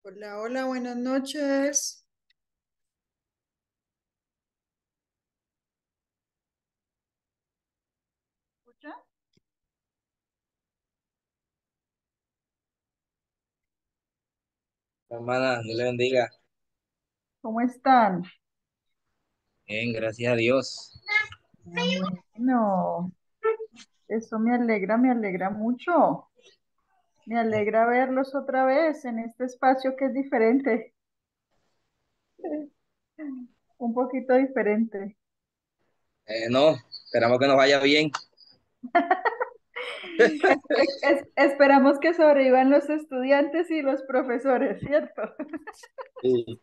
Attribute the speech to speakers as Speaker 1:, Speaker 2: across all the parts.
Speaker 1: Hola, hola, buenas noches. ¿Escucha?
Speaker 2: Hermana, Dios le bendiga.
Speaker 1: ¿Cómo están?
Speaker 2: Bien, gracias a Dios.
Speaker 1: Ah, bueno, eso me alegra mucho. Me alegra verlos otra vez en este espacio que es diferente, un poquito diferente.
Speaker 2: No, esperamos que nos vaya bien.
Speaker 1: Esperamos que sobrevivan los estudiantes y los profesores, ¿cierto?
Speaker 2: Sí.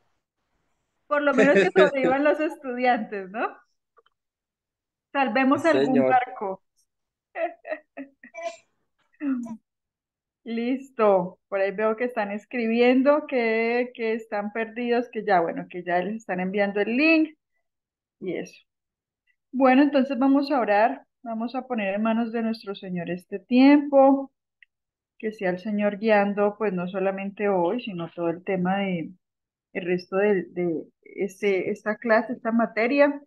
Speaker 1: Por lo menos que sobrevivan los estudiantes, ¿no?
Speaker 2: Sí,
Speaker 1: Salvemos algún
Speaker 2: señor.
Speaker 1: barco. Listo, por ahí veo que están escribiendo que están perdidos, que ya, bueno, que ya les están enviando el link y eso. Bueno, entonces vamos a orar, vamos a poner en manos de nuestro Señor este tiempo, que sea el Señor guiando, pues no solamente hoy, sino todo el tema de el resto de esta clase, esta materia,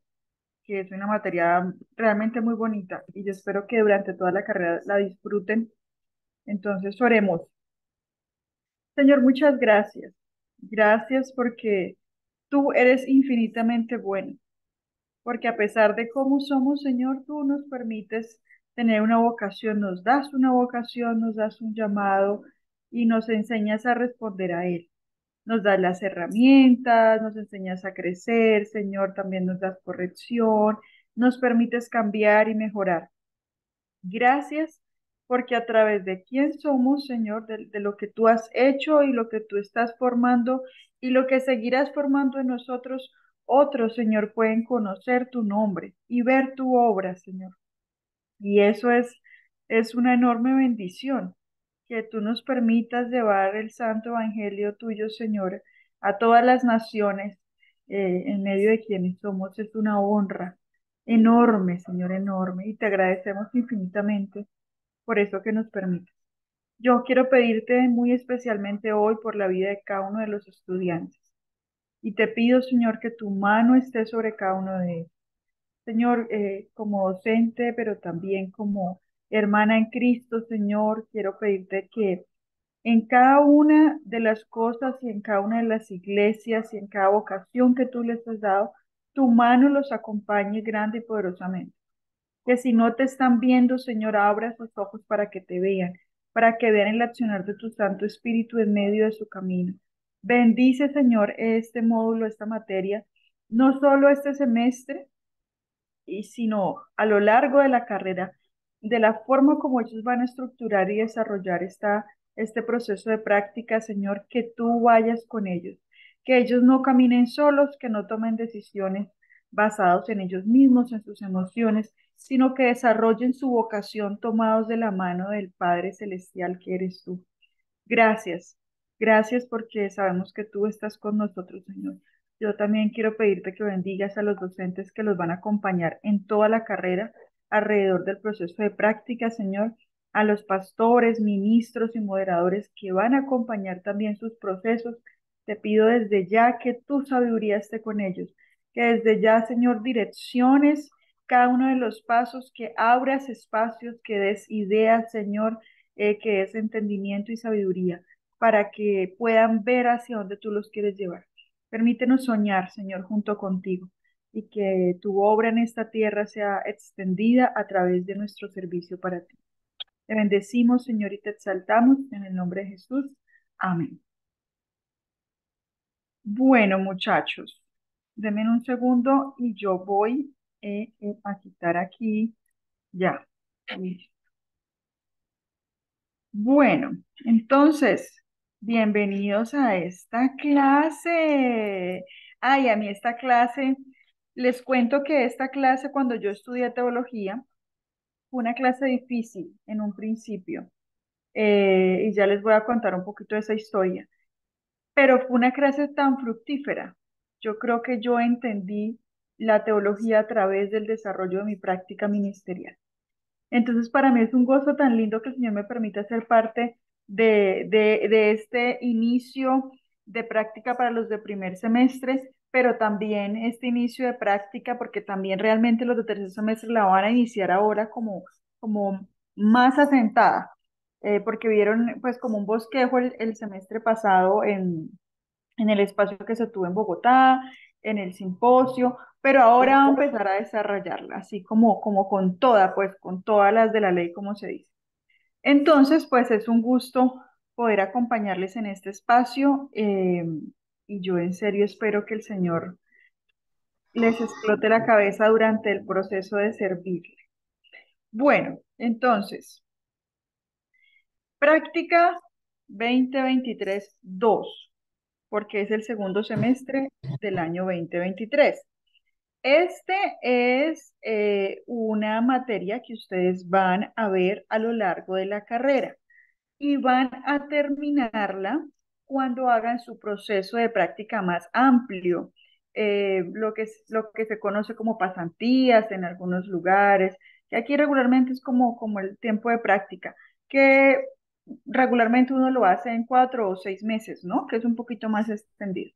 Speaker 1: que es una materia realmente muy bonita y yo espero que durante toda la carrera la disfruten. Entonces oremos. Señor, muchas gracias. Gracias porque tú eres infinitamente bueno, porque a pesar de cómo somos, Señor, tú nos permites tener una vocación, nos das una vocación, nos das un llamado y nos enseñas a responder a él. Nos das las herramientas, nos enseñas a crecer, Señor, también nos das corrección, nos permites cambiar y mejorar. Gracias porque a través de quién somos, Señor, de lo que tú has hecho y lo que tú estás formando y lo que seguirás formando en nosotros, otros, Señor, pueden conocer tu nombre y ver tu obra, Señor. Y eso es una enorme bendición, que tú nos permitas llevar el santo evangelio tuyo, Señor, a todas las naciones, en medio de quienes somos. Es una honra enorme, Señor, enorme. Y te agradecemos infinitamente por eso que nos permites. Yo quiero pedirte muy especialmente hoy por la vida de cada uno de los estudiantes. Y te pido, Señor, que tu mano esté sobre cada uno de ellos. Señor, como docente, pero también como hermana en Cristo, Señor, quiero pedirte que en cada una de las cosas y en cada una de las iglesias y en cada vocación que tú les has dado, tu mano los acompañe grande y poderosamente. Que si no te están viendo, Señor, abra sus ojos para que vean el accionar de tu Santo Espíritu en medio de su camino. Bendice, Señor, este módulo, esta materia, no solo este semestre, y sino a lo largo de la carrera, de la forma como ellos van a estructurar y desarrollar este proceso de práctica, Señor, que tú vayas con ellos, que ellos no caminen solos, que no tomen decisiones basados en ellos mismos, en sus emociones, sino que desarrollen su vocación tomados de la mano del Padre Celestial que eres tú. Gracias, gracias porque sabemos que tú estás con nosotros, Señor. Yo también quiero pedirte que bendigas a los docentes que los van a acompañar en toda la carrera alrededor del proceso de práctica, Señor, a los pastores, ministros y moderadores que van a acompañar también sus procesos. Te pido desde ya que tu sabiduría esté con ellos, que desde ya, Señor, direcciones cada uno de los pasos, que abras espacios, que des ideas, Señor, que es entendimiento y sabiduría, para que puedan ver hacia dónde tú los quieres llevar. Permítenos soñar, Señor, junto contigo, y que tu obra en esta tierra sea extendida a través de nuestro servicio para ti. Te bendecimos, Señor, y te exaltamos en el nombre de Jesús. Amén. Bueno, muchachos, denme un segundo y yo voy a quitar aquí ya. Bueno, entonces, bienvenidos a esta clase. Ay, a mí esta clase, les cuento que esta clase cuando yo estudié teología fue una clase difícil en un principio, y ya les voy a contar un poquito de esa historia, pero fue una clase tan fructífera. yo creo que yo entendí la teología a través del desarrollo de mi práctica ministerial. Entonces, para mí es un gozo tan lindo que el Señor me permita ser parte de este inicio de práctica para los de primer semestre, pero también este inicio de práctica, porque también realmente los de tercer semestre la van a iniciar ahora como más asentada, porque vieron pues como un bosquejo el semestre pasado en el espacio que se tuvo en Bogotá, en el simposio, pero ahora va a empezar a desarrollarla, así como con toda, pues con todas las de la ley, como se dice. Entonces, pues es un gusto poder acompañarles en este espacio y yo en serio espero que el Señor les explote la cabeza durante el proceso de servirle. Bueno, entonces, práctica 2023-2, porque es el segundo semestre del año 2023. Este es una materia que ustedes van a ver a lo largo de la carrera y van a terminarla cuando hagan su proceso de práctica más amplio, lo que se conoce como pasantías en algunos lugares, que aquí regularmente es como el tiempo de práctica, que regularmente uno lo hace en 4 o 6 meses, ¿no? Que es un poquito más extendido.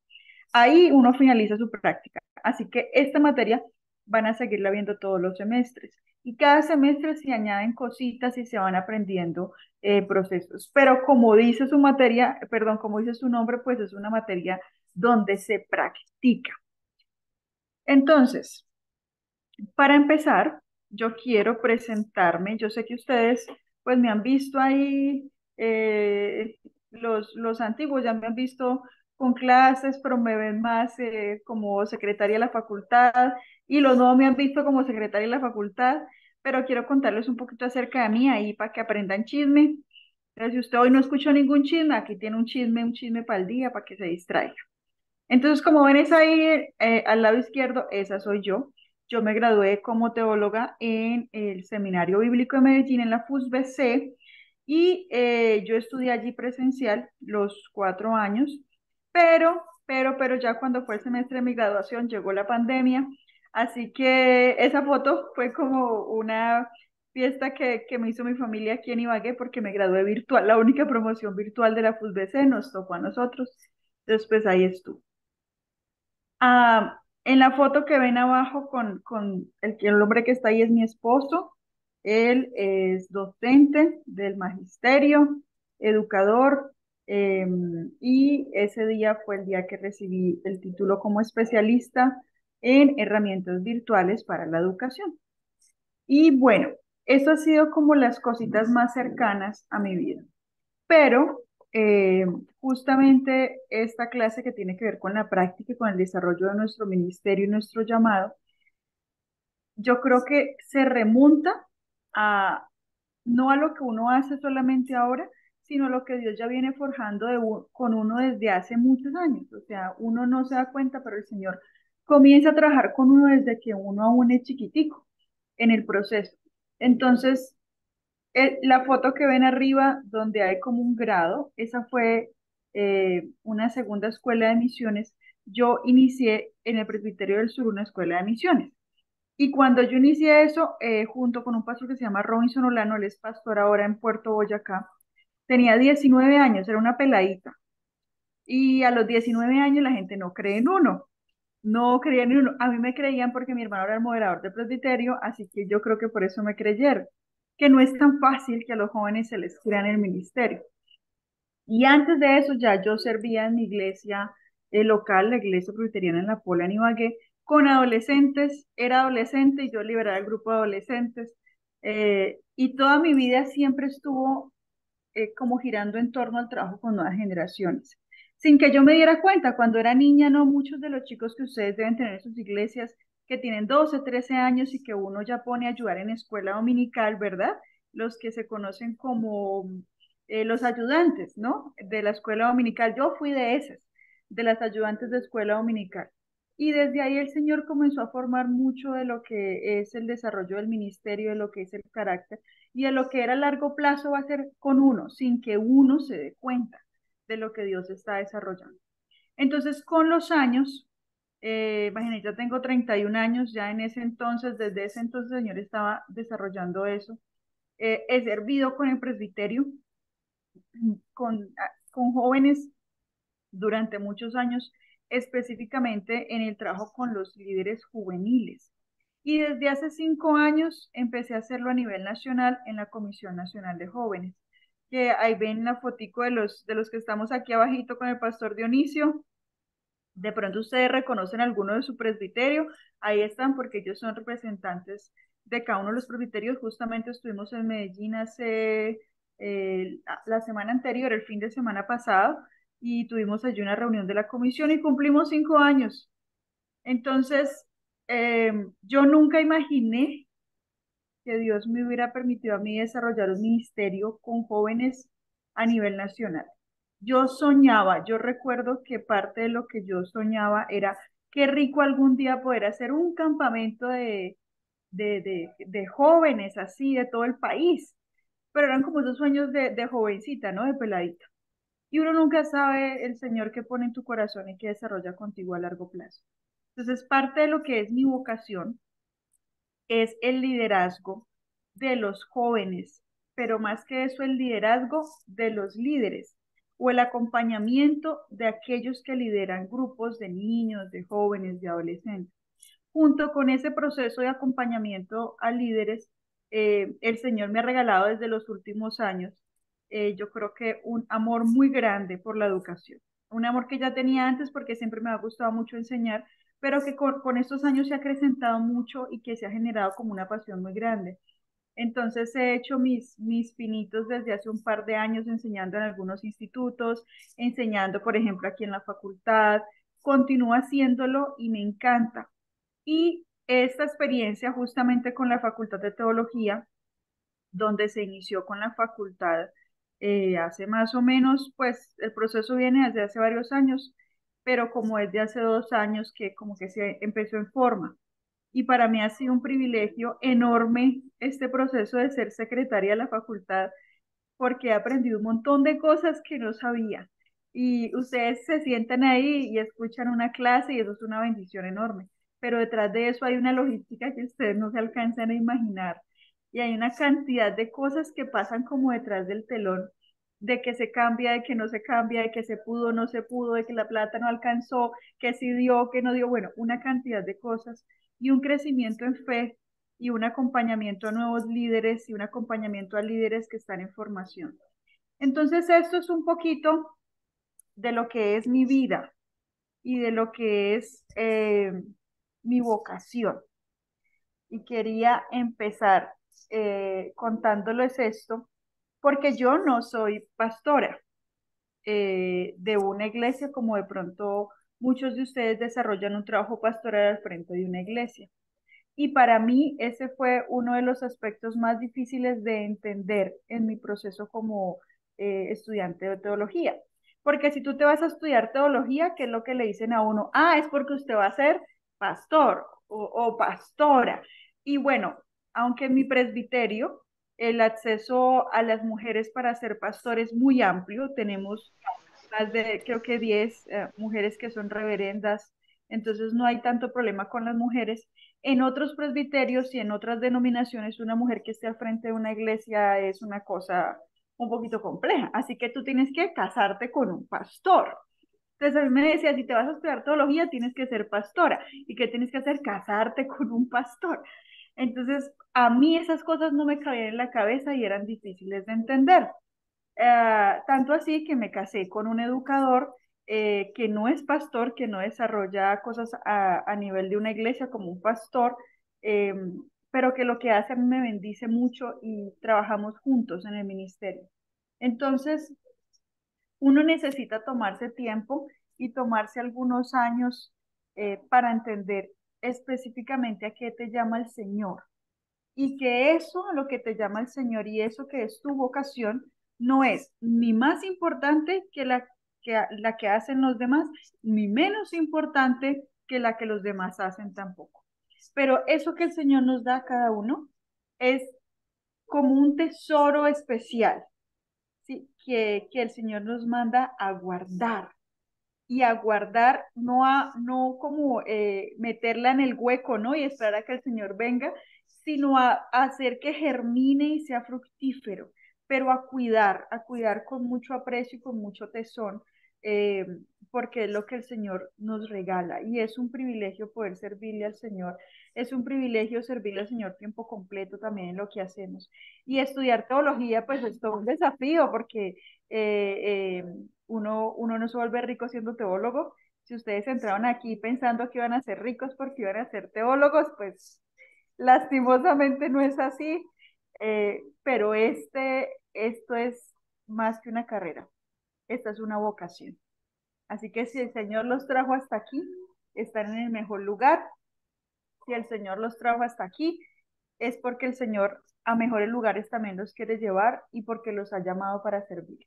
Speaker 1: Ahí uno finaliza su práctica. Así que esta materia van a seguirla viendo todos los semestres. Y cada semestre se añaden cositas y se van aprendiendo procesos. Pero como dice su materia, perdón, como dice su nombre, pues es una materia donde se practica. Entonces, para empezar, yo quiero presentarme. Yo sé que ustedes, pues, me han visto ahí, los antiguos ya me han visto con clases, pero me ven más como secretaria de la facultad, y los nuevos me han visto como secretaria de la facultad, pero quiero contarles un poquito acerca de mí ahí para que aprendan chisme. Entonces, si usted hoy no escuchó ningún chisme, aquí tiene un chisme para el día, para que se distraiga. Entonces, como ven es ahí al lado izquierdo, esa soy yo. Yo me gradué como teóloga en el Seminario Bíblico de Medellín, en la FUSBC, y yo estudié allí presencial los 4 años, pero ya cuando fue el semestre de mi graduación llegó la pandemia, así que esa foto fue como una fiesta que me hizo mi familia aquí en Ibagué porque me gradué virtual, la única promoción virtual de la FUSBC nos tocó a nosotros. Después ahí estuve. En la foto que ven abajo con el hombre que está ahí es mi esposo. Él es docente del magisterio, educador, eh, y ese día fue el día que recibí el título como especialista en herramientas virtuales para la educación. Y bueno, eso ha sido como las cositas más cercanas a mi vida. Pero eh, justamente esta clase que tiene que ver con la práctica y con el desarrollo de nuestro ministerio y nuestro llamado, yo creo que se remonta a no a lo que uno hace solamente ahora, sino a lo que Dios ya viene forjando con uno desde hace muchos años. O sea, uno no se da cuenta, pero el Señor comienza a trabajar con uno desde que uno aún es chiquitico en el proceso. Entonces, la foto que ven arriba, donde hay como un grado, esa fue una segunda escuela de misiones. Yo inicié en el Presbiterio del Sur una escuela de misiones. Y cuando yo inicié eso, junto con un pastor que se llama Robinson Olano, él es pastor ahora en Puerto Boyacá, tenía 19 años, era una peladita. Y a los 19 años la gente no cree en uno, no creían en uno. A mí me creían porque mi hermano era el moderador del presbiterio, así que yo creo que por eso me creyeron, que no es tan fácil que a los jóvenes se les crea en el ministerio. Y antes de eso ya yo servía en mi iglesia local, la iglesia presbiteriana en La Pola, en Ibagué, con adolescentes, era adolescente y yo lideraba el grupo de adolescentes. Y toda mi vida siempre estuvo como girando en torno al trabajo con nuevas generaciones. Sin que yo me diera cuenta, cuando era niña, no muchos de los chicos que ustedes deben tener en sus iglesias, que tienen 12, 13 años y que uno ya pone a ayudar en escuela dominical, ¿verdad? Los que se conocen como los ayudantes, ¿no? De la escuela dominical. Yo fui de esas, de las ayudantes de escuela dominical. Y desde ahí el Señor comenzó a formar mucho de lo que es el desarrollo del ministerio, de lo que es el carácter y de lo que era a largo plazo va a ser con uno, sin que uno se dé cuenta de lo que Dios está desarrollando. Entonces, con los años, Imagínate, ya tengo 31 años, ya en ese entonces, desde ese entonces el Señor estaba desarrollando eso. He servido con el presbiterio, con jóvenes durante muchos años, específicamente en el trabajo con los líderes juveniles. Y desde hace 5 años empecé a hacerlo a nivel nacional en la Comisión Nacional de Jóvenes, que ahí ven la fotico de los que estamos aquí abajito con el pastor Dionisio. De pronto ustedes reconocen alguno de su presbiterio, ahí están porque ellos son representantes de cada uno de los presbiterios. Justamente estuvimos en Medellín hace la semana anterior, el fin de semana pasado, y tuvimos allí una reunión de la comisión y cumplimos 5 años. Entonces, yo nunca imaginé que Dios me hubiera permitido a mí desarrollar un ministerio con jóvenes a nivel nacional. Yo soñaba, yo recuerdo que parte de lo que yo soñaba era qué rico algún día poder hacer un campamento de jóvenes así, de todo el país, pero eran como esos sueños de jovencita, ¿no? De peladita. Y uno nunca sabe el Señor que pone en tu corazón y que desarrolla contigo a largo plazo. Entonces, parte de lo que es mi vocación es el liderazgo de los jóvenes, pero más que eso, el liderazgo de los líderes o el acompañamiento de aquellos que lideran grupos de niños, de jóvenes, de adolescentes. Junto con ese proceso de acompañamiento a líderes, el Señor me ha regalado desde los últimos años, yo creo que un amor muy grande por la educación. Un amor que ya tenía antes porque siempre me ha gustado mucho enseñar, pero que con estos años se ha acrecentado mucho y que se ha generado como una pasión muy grande. Entonces he hecho mis pinitos desde hace un par de años enseñando en algunos institutos, enseñando, por ejemplo, aquí en la facultad. Continúo haciéndolo y me encanta. Y esta experiencia justamente con la Facultad de Teología, donde se inició con la facultad hace más o menos, pues el proceso viene desde hace varios años, pero como es de hace 2 años que como que se empezó en forma. Y para mí ha sido un privilegio enorme este proceso de ser secretaria de la facultad, porque he aprendido un montón de cosas que no sabía. Y ustedes se sientan ahí y escuchan una clase y eso es una bendición enorme. Pero detrás de eso hay una logística que ustedes no se alcanzan a imaginar. Y hay una cantidad de cosas que pasan como detrás del telón, de que se cambia, de que no se cambia, de que se pudo, no se pudo, de que la plata no alcanzó, que sí dio, que no dio. Bueno, una cantidad de cosas y un crecimiento en fe y un acompañamiento a nuevos líderes y un acompañamiento a líderes que están en formación. Entonces, esto es un poquito de lo que es mi vida y de lo que es mi vocación. Y quería empezar contándoles esto porque yo no soy pastora de una iglesia como de pronto muchos de ustedes desarrollan un trabajo pastoral al frente de una iglesia. Y para mí ese fue uno de los aspectos más difíciles de entender en mi proceso como estudiante de teología. Porque si tú te vas a estudiar teología, ¿qué es lo que le dicen a uno? Ah, es porque usted va a ser pastor o pastora. Y bueno, aunque en mi presbiterio el acceso a las mujeres para ser pastor es muy amplio, tenemos más de, creo que 10 mujeres que son reverendas, entonces no hay tanto problema con las mujeres. En otros presbiterios y en otras denominaciones, una mujer que esté al frente de una iglesia es una cosa un poquito compleja, así que tú tienes que casarte con un pastor. Entonces a mí me decía, si te vas a estudiar teología, tienes que ser pastora. ¿Y qué tienes que hacer? Casarte con un pastor. Entonces, a mí esas cosas no me cabían en la cabeza y eran difíciles de entender. Tanto así que me casé con un educador que no es pastor, que no desarrolla cosas a nivel de una iglesia como un pastor, eh, pero que lo que hace a mí me bendice mucho y trabajamos juntos en el ministerio. Entonces, uno necesita tomarse tiempo y tomarse algunos años para entender específicamente a qué te llama el Señor y que eso, a lo que te llama el Señor y eso que es tu vocación, no es ni más importante que la que hacen los demás, ni menos importante que la que los demás hacen tampoco. Pero eso que el Señor nos da a cada uno es como un tesoro especial, ¿sí? Que el Señor nos manda a guardar y a guardar, no como meterla en el hueco, ¿no? Y esperar a que el Señor venga, sino a hacer que germine y sea fructífero, pero a cuidar con mucho aprecio y con mucho tesón, eh, porque es lo que el Señor nos regala y es un privilegio poder servirle al Señor. Es un privilegio servirle al Señor tiempo completo también en lo que hacemos. Y estudiar teología, pues es todo un desafío porque uno no se vuelve rico siendo teólogo. Si ustedes entraron aquí pensando que iban a ser ricos porque iban a ser teólogos, pues lastimosamente no es así. Pero esto es más que una carrera, esta es una vocación. Así que si el Señor los trajo hasta aquí, están en el mejor lugar. Si el Señor los trajo hasta aquí, es porque el Señor a mejores lugares también los quiere llevar y porque los ha llamado para servir.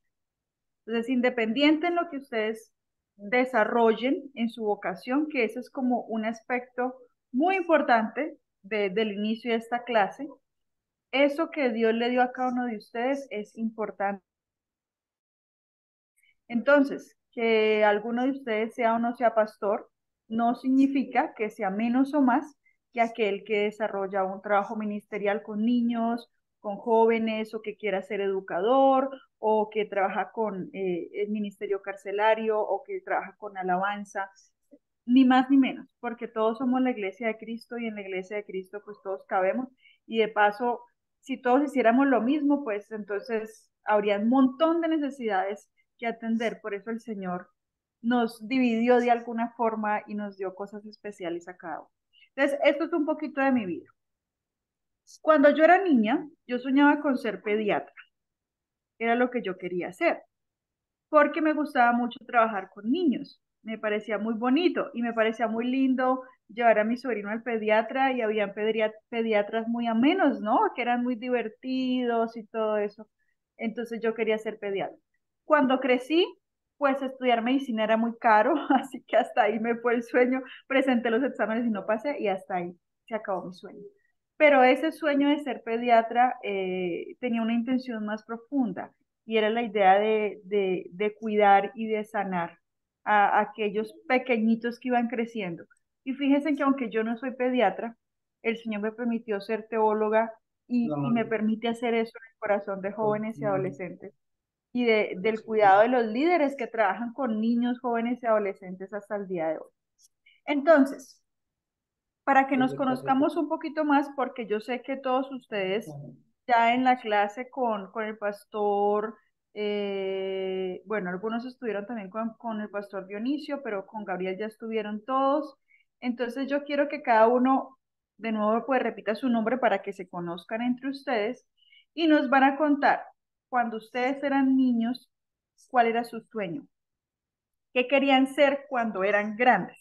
Speaker 1: Entonces, independiente en lo que ustedes desarrollen en su vocación, que ese es como un aspecto muy importante del inicio de esta clase, eso que Dios le dio a cada uno de ustedes es importante. Entonces, que alguno de ustedes sea o no sea pastor, no significa que sea menos o más que aquel que desarrolla un trabajo ministerial con niños, con jóvenes, o que quiera ser educador, o que trabaja con el ministerio carcelario, o que trabaja con alabanza, ni más ni menos, porque todos somos la iglesia de Cristo y en la iglesia de Cristo pues todos cabemos. Y de paso, si todos hiciéramos lo mismo, pues entonces habría un montón de necesidades que atender. Por eso el Señor nos dividió de alguna forma y nos dio cosas especiales a cada uno. Entonces, esto es un poquito de mi vida. Cuando yo era niña, yo soñaba con ser pediatra. Era lo que yo quería hacer, porque me gustaba mucho trabajar con niños. Me parecía muy bonito y me parecía muy lindo llevar a mi sobrino al pediatra y habían pediatras muy amenos, ¿no? Que eran muy divertidos y todo eso. Entonces yo quería ser pediatra. Cuando crecí, pues estudiar medicina era muy caro, así que hasta ahí me fue el sueño. Presenté los exámenes y no pasé y hasta ahí se acabó mi sueño. Pero ese sueño de ser pediatra tenía una intención más profunda y era la idea de cuidar y de sanar a aquellos pequeñitos que iban creciendo. Y fíjense que aunque yo no soy pediatra, el Señor me permitió ser teóloga y me permite hacer eso en el corazón de jóvenes y adolescentes y del cuidado de los líderes que trabajan con niños, jóvenes y adolescentes hasta el día de hoy. Entonces, para que nos conozcamos un poquito más, porque yo sé que todos ustedes ya en la clase con el pastor, bueno, algunos estuvieron también con el pastor Dionisio, pero con Gabriel ya estuvieron todos. Entonces yo quiero que cada uno de nuevo pues repita su nombre para que se conozcan entre ustedes y nos van a contar cuando ustedes eran niños, cuál era su sueño, qué querían ser cuando eran grandes.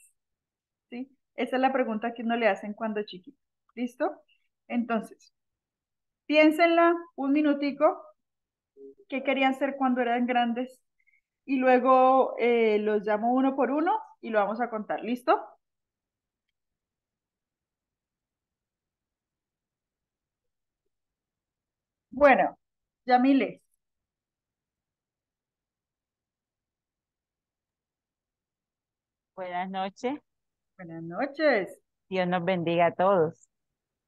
Speaker 1: ¿Sí? Esa es la pregunta que uno le hacen cuando es chiquito. ¿Listo? Entonces, piénsenla un minutico, qué querían ser cuando eran grandes, y luego los llamo uno por uno y lo vamos a contar. ¿Listo? Bueno, Yamile,
Speaker 3: Buenas noches,
Speaker 1: buenas noches.
Speaker 3: Dios nos bendiga a todos.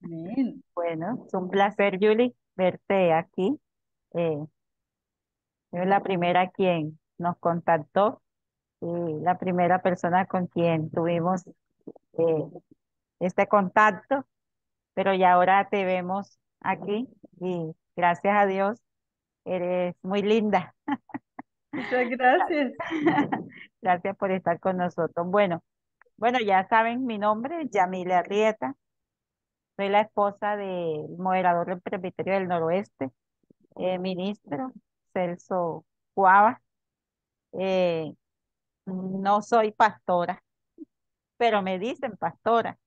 Speaker 1: Amén.
Speaker 3: Bueno, es un placer, Julie, verte aquí. Eh, es la primera quien nos contactó y la primera persona con quien tuvimos eh, este contacto, pero ya ahora te vemos aquí y gracias a Dios eres muy linda.
Speaker 1: Muchas gracias.
Speaker 3: Gracias por estar con nosotros. Bueno, ya saben mi nombre, Yamile Arrieta. Soy la esposa del moderador del Presbiterio del Noroeste, ministro Celso Cuava. Eh, no soy pastora, pero me dicen pastora,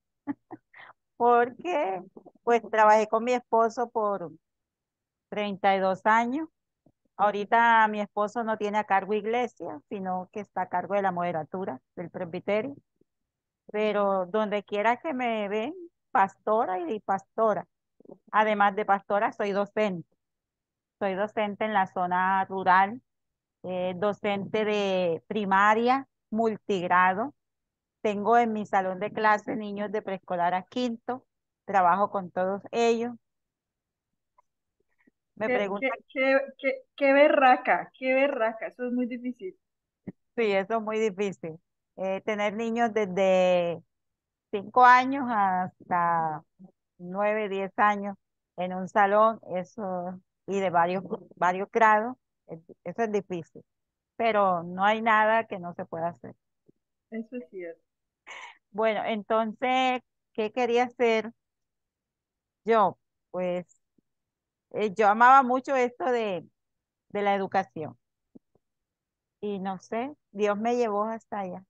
Speaker 3: porque pues trabajé con mi esposo por 32 años. Ahorita mi esposo no tiene a cargo iglesia, sino que está a cargo de la moderatura del presbiterio, pero donde quiera que me ven, pastora y pastora. Además de pastora, soy docente. Soy docente en la zona rural, docente de primaria multigrado. Tengo en mi salón de clase niños de preescolar a quinto, trabajo con todos ellos. Me preguntan,
Speaker 1: Qué berraca, eso es muy difícil.
Speaker 3: sí, eso es muy difícil. Tener niños desde 5 años hasta 9, 10 años en un salón, eso, y de varios grados, eso es difícil, pero no hay nada que no se pueda hacer.
Speaker 1: Eso es cierto.
Speaker 3: Bueno, entonces, ¿qué quería hacer yo? Pues yo amaba mucho esto de la educación y no sé, Dios me llevó hasta allá,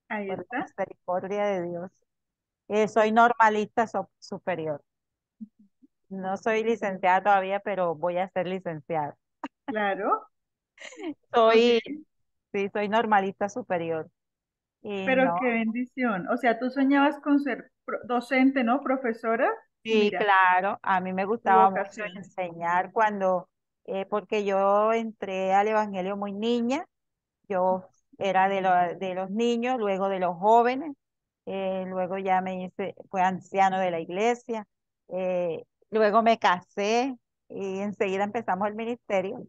Speaker 1: Ahí
Speaker 3: por la
Speaker 1: está.
Speaker 3: misericordia de Dios. Soy normalista superior. No soy licenciada todavía, pero voy a ser licenciada.
Speaker 1: Claro. Ok.
Speaker 3: Soy, sí, soy normalista superior. Y
Speaker 1: Pero
Speaker 3: no,
Speaker 1: qué bendición. O sea, tú soñabas con ser docente, ¿no? Profesora. Y
Speaker 3: sí,
Speaker 1: mira,
Speaker 3: claro, a mí me
Speaker 1: tu
Speaker 3: gustaba mucho
Speaker 1: vocación.
Speaker 3: enseñar porque yo entré al Evangelio muy niña. Yo era de los niños, luego de los jóvenes, luego ya fue anciano de la iglesia, luego me casé y enseguida empezamos el ministerio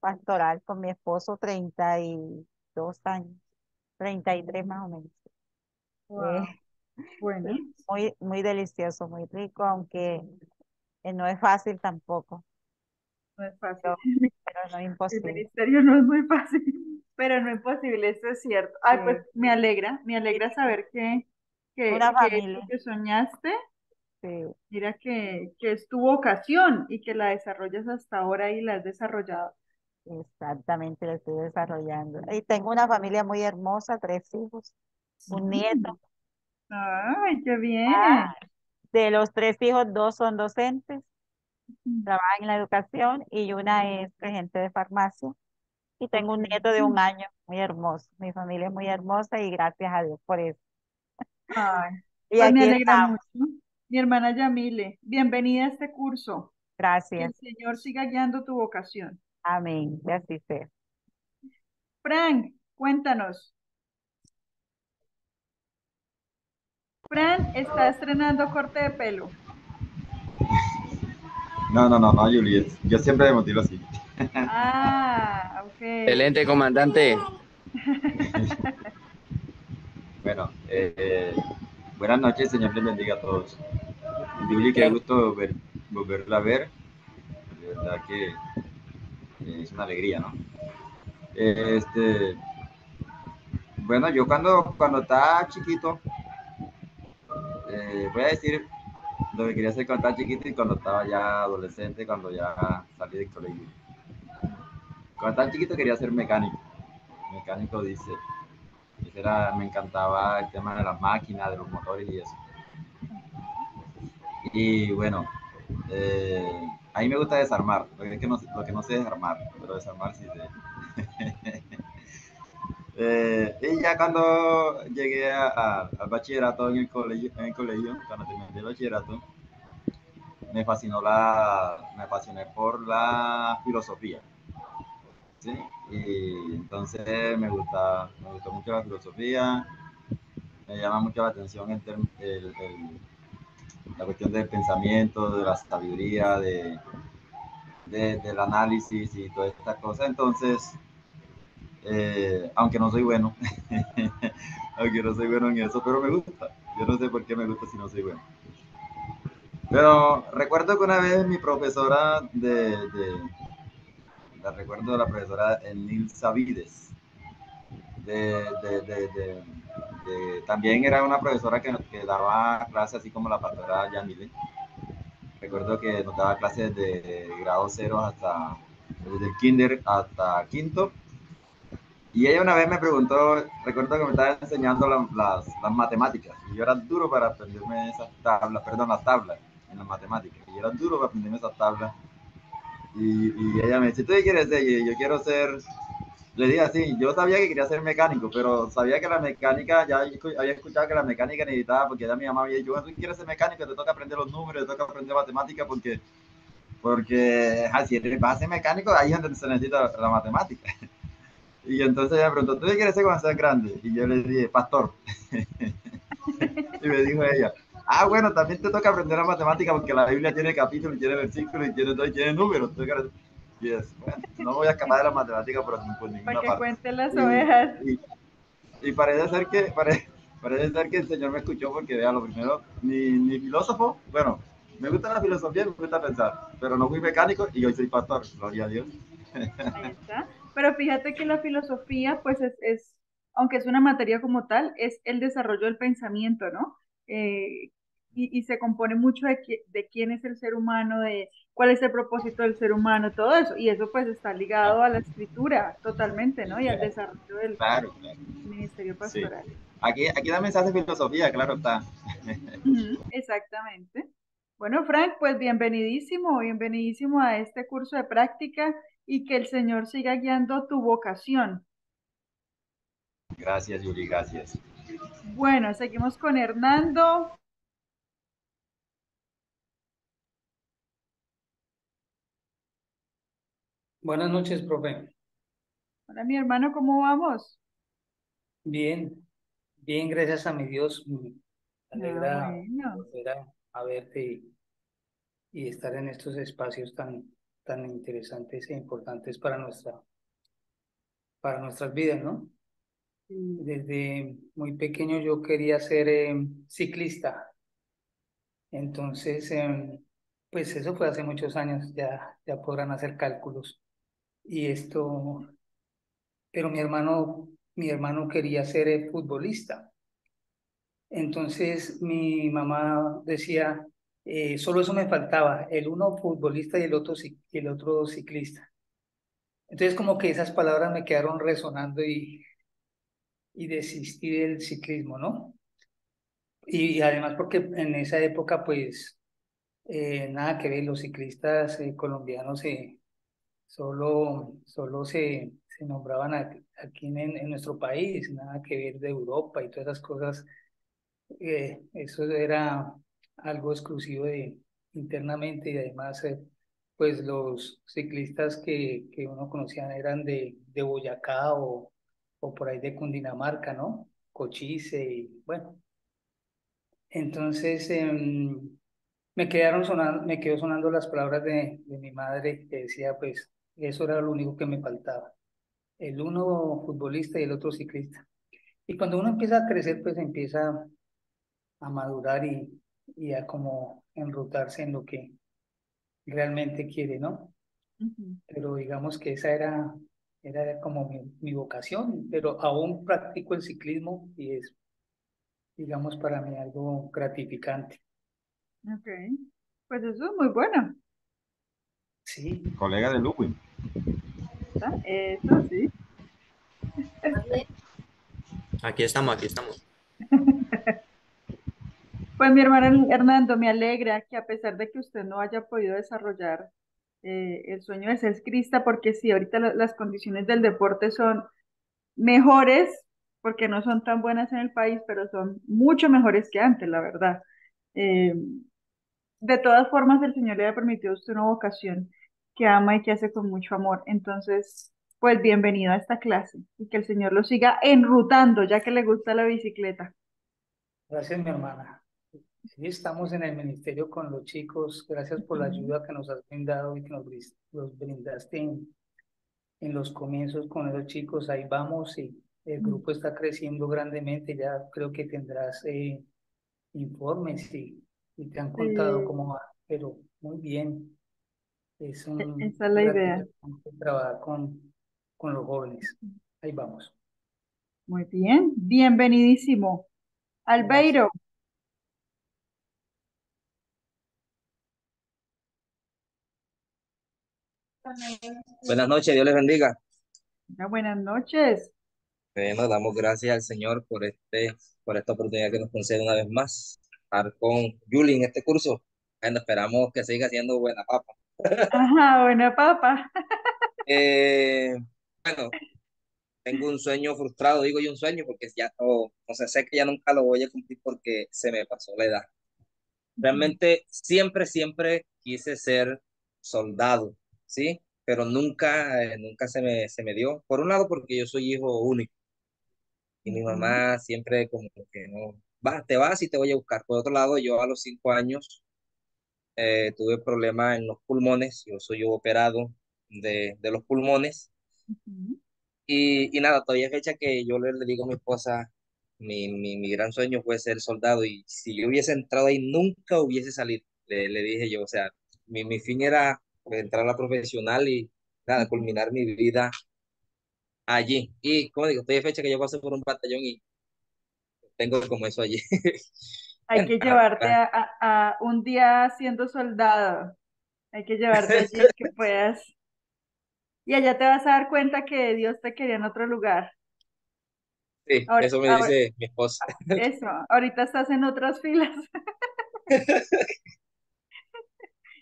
Speaker 3: pastoral con mi esposo, 32 años, 33 más o menos. Eh,
Speaker 1: Wow. Bueno,
Speaker 3: y muy, muy delicioso, muy rico, aunque no es fácil tampoco,
Speaker 1: no es fácil.
Speaker 3: pero, pero no es
Speaker 1: El
Speaker 3: imposible.
Speaker 1: ministerio no es muy fácil, pero no es posible, eso es cierto. Ay, pues
Speaker 3: Sí,
Speaker 1: me alegra
Speaker 3: sí,
Speaker 1: saber que,
Speaker 3: una
Speaker 1: que esto
Speaker 3: familia,
Speaker 1: que soñaste,
Speaker 3: sí.
Speaker 1: mira que es tu vocación y que la desarrollas hasta ahora y la has desarrollado.
Speaker 3: Exactamente, lo estoy desarrollando. Y tengo una familia muy hermosa, 3 hijos, un
Speaker 1: Mm.
Speaker 3: nieto.
Speaker 1: Ay, qué
Speaker 3: Ah,
Speaker 1: bien.
Speaker 3: de los 3 hijos, 2 son docentes, trabajan en la educación y una es regente de farmacia. Y tengo
Speaker 1: Ok.
Speaker 3: un nieto de 1 año, muy hermoso. Mi familia es muy hermosa y gracias a Dios por eso.
Speaker 1: Ay,
Speaker 3: Y
Speaker 1: pues me
Speaker 3: aquí
Speaker 1: alegra
Speaker 3: estamos.
Speaker 1: mucho. Mi hermana Yamile, bienvenida a este curso. Que
Speaker 3: Gracias.
Speaker 1: el Señor siga guiando tu vocación.
Speaker 3: Amén. Y así sea.
Speaker 1: Frank, cuéntanos. Fran está estrenando corte de pelo.
Speaker 4: No, no, no, no, Juliet. Yo siempre me motivo así.
Speaker 1: Ah, ok.
Speaker 2: Excelente, comandante.
Speaker 4: Bueno, buenas noches, Señor les bendiga a todos. Julie, qué
Speaker 2: Bien.
Speaker 4: gusto volverla a ver. De verdad que es una alegría, ¿no? Este, bueno, yo cuando estaba chiquito, voy a decir lo que quería hacer cuando estaba chiquito y cuando estaba ya adolescente, cuando ya salí del colegio. Cuando estaba chiquito quería ser mecánico. Mecánico dice. Me encantaba el tema de las máquinas, de los motores y eso. Y bueno, a mí me gusta desarmar, lo que no sé es desarmar, pero desarmar sí sé. Y ya cuando llegué al bachillerato en el colegio, cuando terminé el bachillerato, me apasioné por la filosofía, ¿sí? Y entonces me gustó mucho la filosofía, me llama mucho la atención la cuestión del pensamiento, de la sabiduría, del análisis y todas estas cosas. Entonces, aunque no soy bueno, aunque no soy bueno en eso, pero me gusta. Yo no sé por qué me gusta si no soy bueno. Pero recuerdo que una vez mi profesora la recuerdo la profesora Enil Sabides, de, de, de, de, también era una profesora que daba clases así como la pastora Yamile. Recuerdo que nos daba clases de grado cero desde el kinder hasta quinto. Y ella una vez me preguntó, recuerdo que me estaba enseñando las matemáticas. Y yo era duro para aprenderme esas tablas, perdón, las tablas en las matemáticas. Y yo era duro para aprenderme esas tablas. Y ella me dice, ¿tú qué quieres ser? Y yo quiero ser, le dije así, yo sabía que quería ser mecánico, pero sabía que la mecánica, ya había escuchado que la mecánica necesitaba, porque ya mi mamá había dicho, bueno, tú quieres ser mecánico, te toca aprender los números, te toca aprender matemáticas, porque si vas a ser mecánico, ahí es donde se necesita la matemática. Y entonces ella me preguntó, ¿tú qué quieres ser cuando seas grande? Y yo le dije, pastor. Y me dijo ella, ah, bueno, también te toca aprender la matemática porque la Biblia tiene capítulos, y tiene versículos, y tiene todo, y tiene números. Y es, bueno, no voy a escapar de la matemática por
Speaker 1: Para
Speaker 4: ninguna
Speaker 1: que
Speaker 4: parte.
Speaker 1: cuenten las
Speaker 4: Y,
Speaker 1: ovejas.
Speaker 4: y, y parece ser que el Señor me escuchó porque, vea, lo primero, ni filósofo, bueno, me gusta la filosofía y me gusta pensar, pero no fui mecánico y hoy soy pastor, gloria a Dios.
Speaker 1: Ahí está. Pero fíjate que la filosofía, pues aunque es una materia como tal, es el desarrollo del pensamiento, ¿no? Eh, y se compone mucho de quién es el ser humano, de cuál es el propósito del ser humano, todo eso. Y eso pues está
Speaker 4: Ah,
Speaker 1: ligado a la escritura totalmente, ¿no? Y al desarrollo del
Speaker 4: claro, claro,
Speaker 1: ministerio
Speaker 4: sí.
Speaker 1: pastoral.
Speaker 4: Aquí también se hace filosofía, claro está.
Speaker 1: Ujú, exactamente. Bueno, Frank, pues bienvenidísimo, bienvenidísimo a este curso de práctica y que el Señor siga guiando tu vocación.
Speaker 4: Gracias, Yuri, gracias.
Speaker 1: Bueno, seguimos con Hernando.
Speaker 5: Buenas noches, profe.
Speaker 1: Hola, mi hermano, ¿cómo vamos?
Speaker 5: Bien, bien, gracias a mi Dios. Me
Speaker 1: Ah,
Speaker 5: alegra
Speaker 1: bueno.
Speaker 5: volver a verte y estar en estos espacios tan interesantes e importantes para nuestras vidas, ¿no?
Speaker 1: Sí.
Speaker 5: Desde muy pequeño yo quería ser ciclista. Entonces, pues eso fue hace muchos años, ya podrán hacer cálculos. Y esto, pero mi hermano quería ser futbolista. Entonces mi mamá decía, solo eso me faltaba, el uno futbolista y el otro ciclista. Entonces como que esas palabras me quedaron resonando y desistí del ciclismo, ¿no? Y además porque en esa época pues nada que ver, los ciclistas colombianos solo se nombraban aquí en nuestro país, nada que ver de Europa y todas esas cosas. Eso era algo exclusivo de internamente y además pues los ciclistas que uno conocía eran de Boyacá o por ahí de Cundinamarca, ¿no? Cochise y bueno, entonces me quedó sonando las palabras de mi madre que decía pues eso era lo único que me faltaba, el uno futbolista y el otro ciclista. Y cuando uno empieza a crecer pues empieza a madurar y a como enrutarse en lo que realmente quiere, ¿no?
Speaker 1: Ujú.
Speaker 5: Pero digamos que era como mi vocación, pero aún practico el ciclismo y es, digamos, para mí algo gratificante.
Speaker 1: Ok. Pues eso es muy bueno.
Speaker 5: Sí,
Speaker 4: Colega de Luwin.
Speaker 1: ¿Está? Eso sí.
Speaker 2: Aquí estamos, aquí estamos.
Speaker 1: Pues mi hermano Hernando, me alegra que a pesar de que usted no haya podido desarrollar el sueño de ser ciclista, porque sí, ahorita las condiciones del deporte son mejores, porque no son tan buenas en el país, pero son mucho mejores que antes, la verdad. Eh, de todas formas, el Señor le ha permitido a usted una vocación que ama y que hace con mucho amor. Entonces, pues bienvenido a esta clase y que el Señor lo siga enrutando, ya que le gusta la bicicleta.
Speaker 5: gracias, mi hermana. Sí, estamos en el ministerio con los chicos. Gracias por la
Speaker 1: Ujú,
Speaker 5: ayuda que nos has brindado y que nos brindaste en los comienzos con los chicos. Ahí vamos y el
Speaker 1: ujú.
Speaker 5: grupo está creciendo grandemente. Ya creo que tendrás informes y te han contado
Speaker 1: Sí,
Speaker 5: cómo va, pero muy bien. Es un
Speaker 1: esa es la idea.
Speaker 5: gratificante trabajar con los jóvenes. Ahí vamos.
Speaker 1: Muy bien, bienvenidísimo.
Speaker 5: Gracias.
Speaker 1: Albeiro,
Speaker 2: Buenas noches, Dios les bendiga.
Speaker 1: buenas noches.
Speaker 2: Bueno, damos gracias al Señor por esta oportunidad que nos concede una vez más. Estar con Julie en este curso. Bueno, esperamos que siga siendo buena papa.
Speaker 1: Ajá, buena papa.
Speaker 2: Eh, bueno, tengo un sueño frustrado, digo yo un sueño porque ya no sé, sé que ya nunca lo voy a cumplir porque se me pasó la edad.
Speaker 1: Ujú,
Speaker 2: Realmente siempre quise ser soldado, ¿sí? pero nunca se me dio. Por un lado, porque yo soy hijo único y mi
Speaker 1: Ujú,
Speaker 2: mamá siempre como que no, te vas y te voy a buscar. Por otro lado, yo a los 5 años tuve problemas en los pulmones, yo soy operado de los pulmones
Speaker 1: ujú.
Speaker 2: y nada, todavía es fecha que yo le digo a mi esposa, mi gran sueño fue ser soldado y si yo hubiese entrado ahí nunca hubiese salido, le dije yo, o sea, mi fin era entrar a la profesional y nada, culminar mi vida allí. Y como digo, estoy de fecha que yo pasé por un batallón y tengo como eso allí.
Speaker 1: Hay
Speaker 2: Bueno,
Speaker 1: que llevarte a un día siendo soldado. Hay que llevarte allí que puedas. Y allá te vas a dar cuenta que Dios te quería en otro lugar.
Speaker 2: sí,
Speaker 1: Ahora,
Speaker 2: eso me dice mi esposa.
Speaker 1: eso, ahorita estás en otras filas.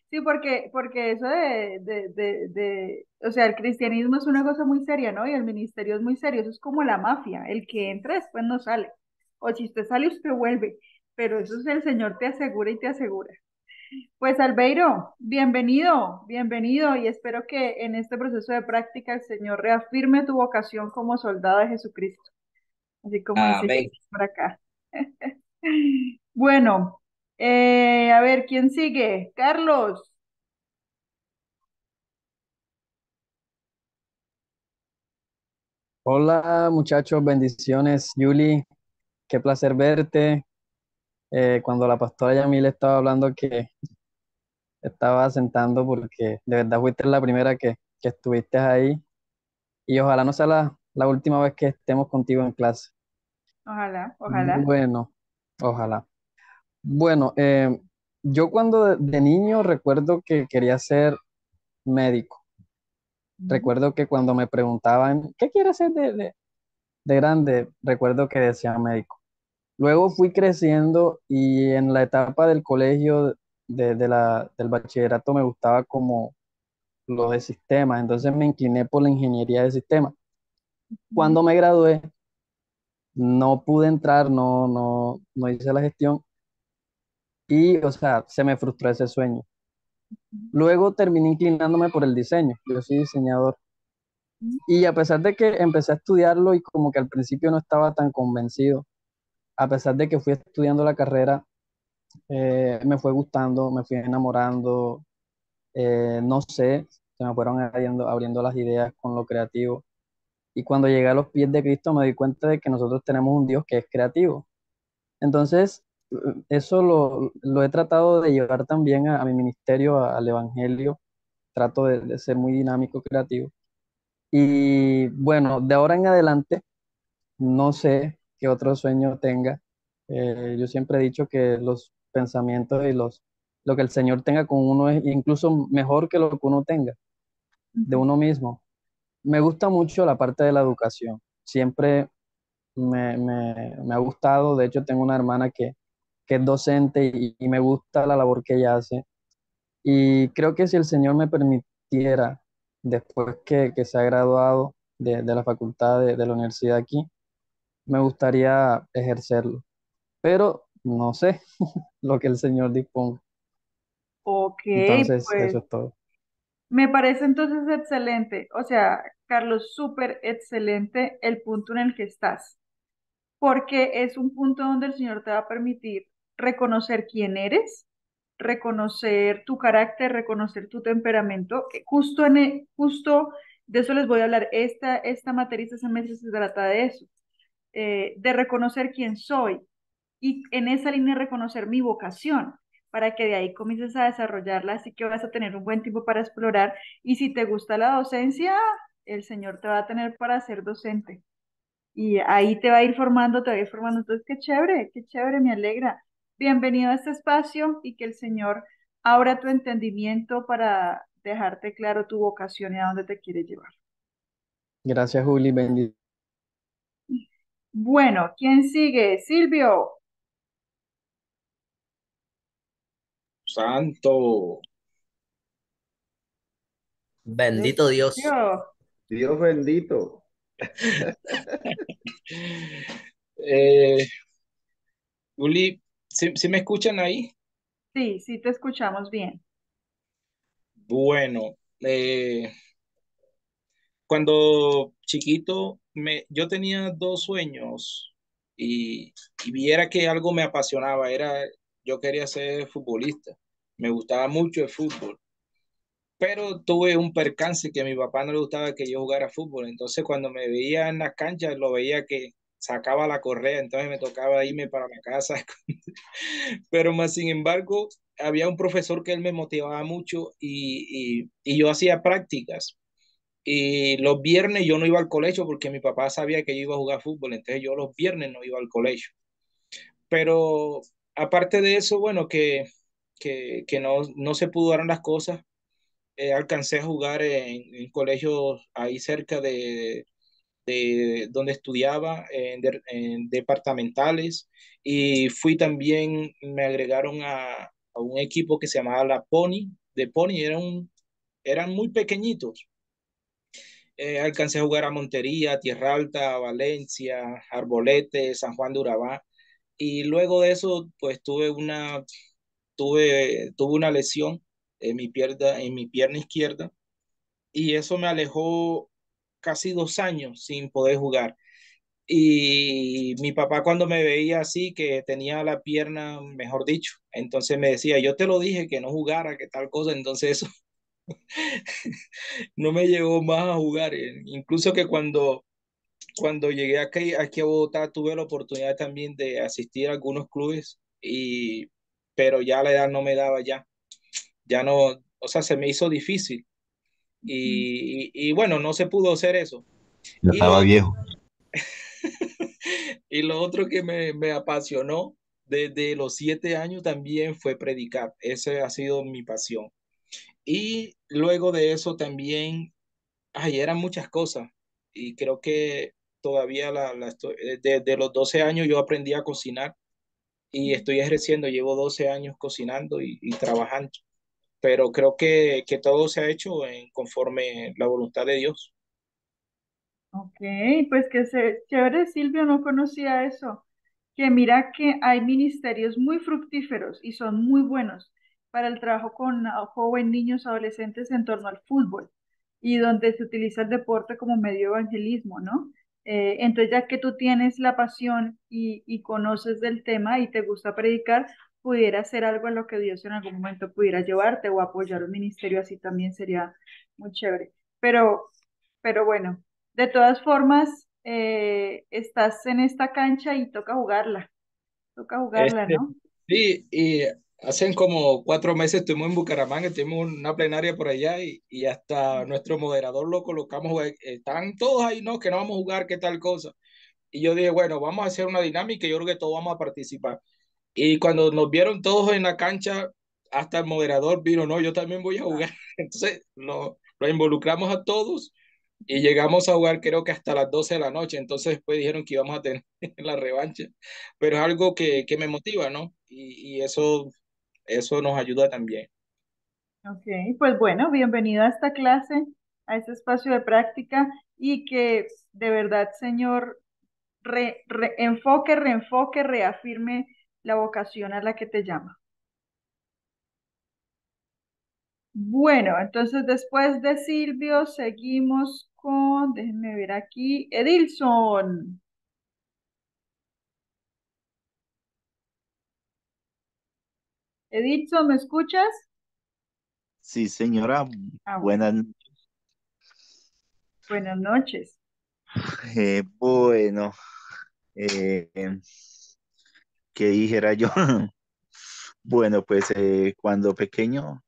Speaker 1: Sí, porque eso o sea, el cristianismo es una cosa muy seria, ¿no? Y el ministerio es muy serio, eso es como la mafia, el que entra después no sale. O si usted sale, usted vuelve, pero eso es el Señor te asegura y te asegura. Pues Albeiro, bienvenido, bienvenido y espero que en este proceso de práctica el Señor reafirme tu vocación como soldado de Jesucristo, así como dice
Speaker 2: Amén.
Speaker 1: Jesús por acá. Bueno, a ver, ¿quién sigue? Carlos.
Speaker 6: Hola muchachos, bendiciones. Yuli, qué placer verte. Cuando la pastora Yamil estaba hablando que estaba sentando porque de verdad fuiste la primera que estuviste ahí y ojalá no sea la última vez que estemos contigo en clase.
Speaker 1: Ojalá, ojalá.
Speaker 6: Bueno, ojalá. Bueno, yo cuando de niño recuerdo que quería ser médico.
Speaker 1: Ujú,
Speaker 6: Recuerdo que cuando me preguntaban, ¿qué quieres ser de grande? Recuerdo que decía médico. Luego fui creciendo y en la etapa del colegio, del bachillerato, me gustaba como lo de sistemas, entonces me incliné por la ingeniería de sistemas.
Speaker 1: ujú,
Speaker 6: Cuando me gradué, no pude entrar, no hice la gestión y, o sea, se me frustró ese sueño. Luego terminé inclinándome por el diseño, yo soy diseñador.
Speaker 1: ujú,
Speaker 6: Y a pesar de que empecé a estudiarlo y como que al principio no estaba tan convencido, a pesar de que fui estudiando la carrera, me fue gustando, me fui enamorando, no sé, se me fueron abriendo las ideas con lo creativo. Y cuando llegué a los pies de Cristo me di cuenta de que nosotros tenemos un Dios que es creativo. Entonces, eso lo he tratado de llevar también a mi ministerio, al Evangelio. Trato de ser muy dinámico, creativo. Y bueno, de ahora en adelante, no sé qué otro sueño tenga. Yo siempre he dicho que los pensamientos y lo que el Señor tenga con uno es incluso mejor que lo que uno tenga de
Speaker 1: ujú.
Speaker 6: uno mismo. Me gusta mucho la parte de la educación. Siempre me ha gustado. De hecho, tengo una hermana que es docente y me gusta la labor que ella hace. Y creo que si el Señor me permitiera, después que se ha graduado de la facultad de la universidad aquí, me gustaría ejercerlo. Pero no sé lo que el Señor disponga.
Speaker 1: Ok,
Speaker 6: Entonces,
Speaker 1: pues
Speaker 6: eso es todo.
Speaker 1: me parece entonces excelente. O sea, Carlos, súper excelente el punto en el que estás, porque es un punto donde el Señor te va a permitir reconocer quién eres, reconocer tu carácter, reconocer tu temperamento. Justo de eso les voy a hablar. Esta materia, este semestre se trata de eso, de reconocer quién soy y en esa línea reconocer mi vocación para que de ahí comiences a desarrollarla, así que vas a tener un buen tiempo para explorar y si te gusta la docencia, el Señor te va a tener para ser docente y ahí te va a ir formando, te va a ir formando, entonces qué chévere, me alegra. Bienvenido a este espacio y que el Señor abra tu entendimiento para dejarte claro tu vocación y a dónde te quiere llevar.
Speaker 6: Gracias, Juli.
Speaker 1: Bueno, ¿quién sigue? Silvio.
Speaker 7: Santo,
Speaker 1: Dios
Speaker 8: Bendito Dios.
Speaker 1: mío.
Speaker 4: Dios bendito.
Speaker 7: eh, Uli, ¿sí me escuchan ahí?
Speaker 1: Sí, sí te escuchamos bien.
Speaker 7: Bueno, cuando chiquito, yo tenía dos sueños y viera que algo me apasionaba, yo quería ser futbolista, me gustaba mucho el fútbol, pero tuve un percance que a mi papá no le gustaba que yo jugara fútbol, entonces cuando me veía en las canchas lo veía que sacaba la correa, entonces me tocaba irme para la casa, pero más sin embargo, había un profesor que él me motivaba mucho y yo hacía prácticas. Y los viernes yo no iba al colegio porque mi papá sabía que yo iba a jugar fútbol, entonces yo los viernes no iba al colegio. Pero aparte de eso, bueno, que no se pudo dar las cosas, alcancé a jugar en colegios ahí cerca de donde estudiaba, en departamentales, y fui también, me agregaron a un equipo que se llamaba la Pony, de Pony, eran muy pequeñitos. Alcancé a jugar a Montería, Tierra Alta, Valencia, Arbolete, San Juan de Urabá. Y luego de eso, pues tuve una lesión en mi pierna izquierda y eso me alejó casi 2 años sin poder jugar. Y mi papá cuando me veía así, que tenía la pierna, mejor dicho, entonces me decía, yo te lo dije que no jugara, que tal cosa, entonces eso no me llevó más a jugar. Incluso que cuando llegué aquí a Bogotá, tuve la oportunidad también de asistir a algunos clubes, pero ya la edad no me daba ya no, o sea, se me hizo difícil
Speaker 1: Ujú.
Speaker 7: y bueno, no se pudo hacer eso.
Speaker 4: Ya
Speaker 7: Y lo,
Speaker 4: estaba viejo.
Speaker 7: y lo otro que me apasionó desde los 7 años también fue predicar. Esa ha sido mi pasión. Y luego de eso también, ay, eran muchas cosas y creo que todavía desde los 12 años yo aprendí a cocinar y estoy ejerciendo, llevo 12 años cocinando y trabajando, pero creo que todo se ha hecho conforme la voluntad de Dios.
Speaker 1: Ok, pues chévere, Silvio, no conocía eso. Que mira que hay ministerios muy fructíferos y son muy buenos para el trabajo con jóvenes, niños, adolescentes en torno al fútbol y donde se utiliza el deporte como medio de evangelismo, ¿no? Entonces, ya que tú tienes la pasión y conoces del tema y te gusta predicar, pudiera ser algo en lo que Dios en algún momento pudiera llevarte o apoyar un ministerio así también sería muy chévere. Pero, pero bueno. De todas formas, estás en esta cancha y toca jugarla,
Speaker 7: Este,
Speaker 1: ¿no?
Speaker 7: sí, y hacen como 4 meses estuvimos en Bucaramanga, tuvimos una plenaria por allá y hasta nuestro moderador lo colocamos, están todos ahí, no, que no vamos a jugar, qué tal cosa. Y yo dije, bueno, vamos a hacer una dinámica y yo creo que todos vamos a participar. Y cuando nos vieron todos en la cancha, hasta el moderador vino, no, yo también voy a jugar. Entonces lo involucramos a todos y llegamos a jugar creo que hasta las 12 de la noche. Entonces después dijeron que íbamos a tener la revancha. Pero es algo que me motiva, ¿no? Y eso nos ayuda también.
Speaker 1: Ok, pues bueno, bienvenido a esta clase, a este espacio de práctica y que de verdad, Señor, enfoque, reenfoque, reafirme la vocación a la que te llama. Bueno, entonces después de Silvio, seguimos con, déjenme ver aquí, Edilson. Edilson, ¿me escuchas?
Speaker 4: Sí, señora.
Speaker 1: Ah, bueno,
Speaker 4: Buenas.
Speaker 1: buenas noches.
Speaker 4: Bueno, eh, ¿qué dijera yo? Bueno, pues cuando pequeño,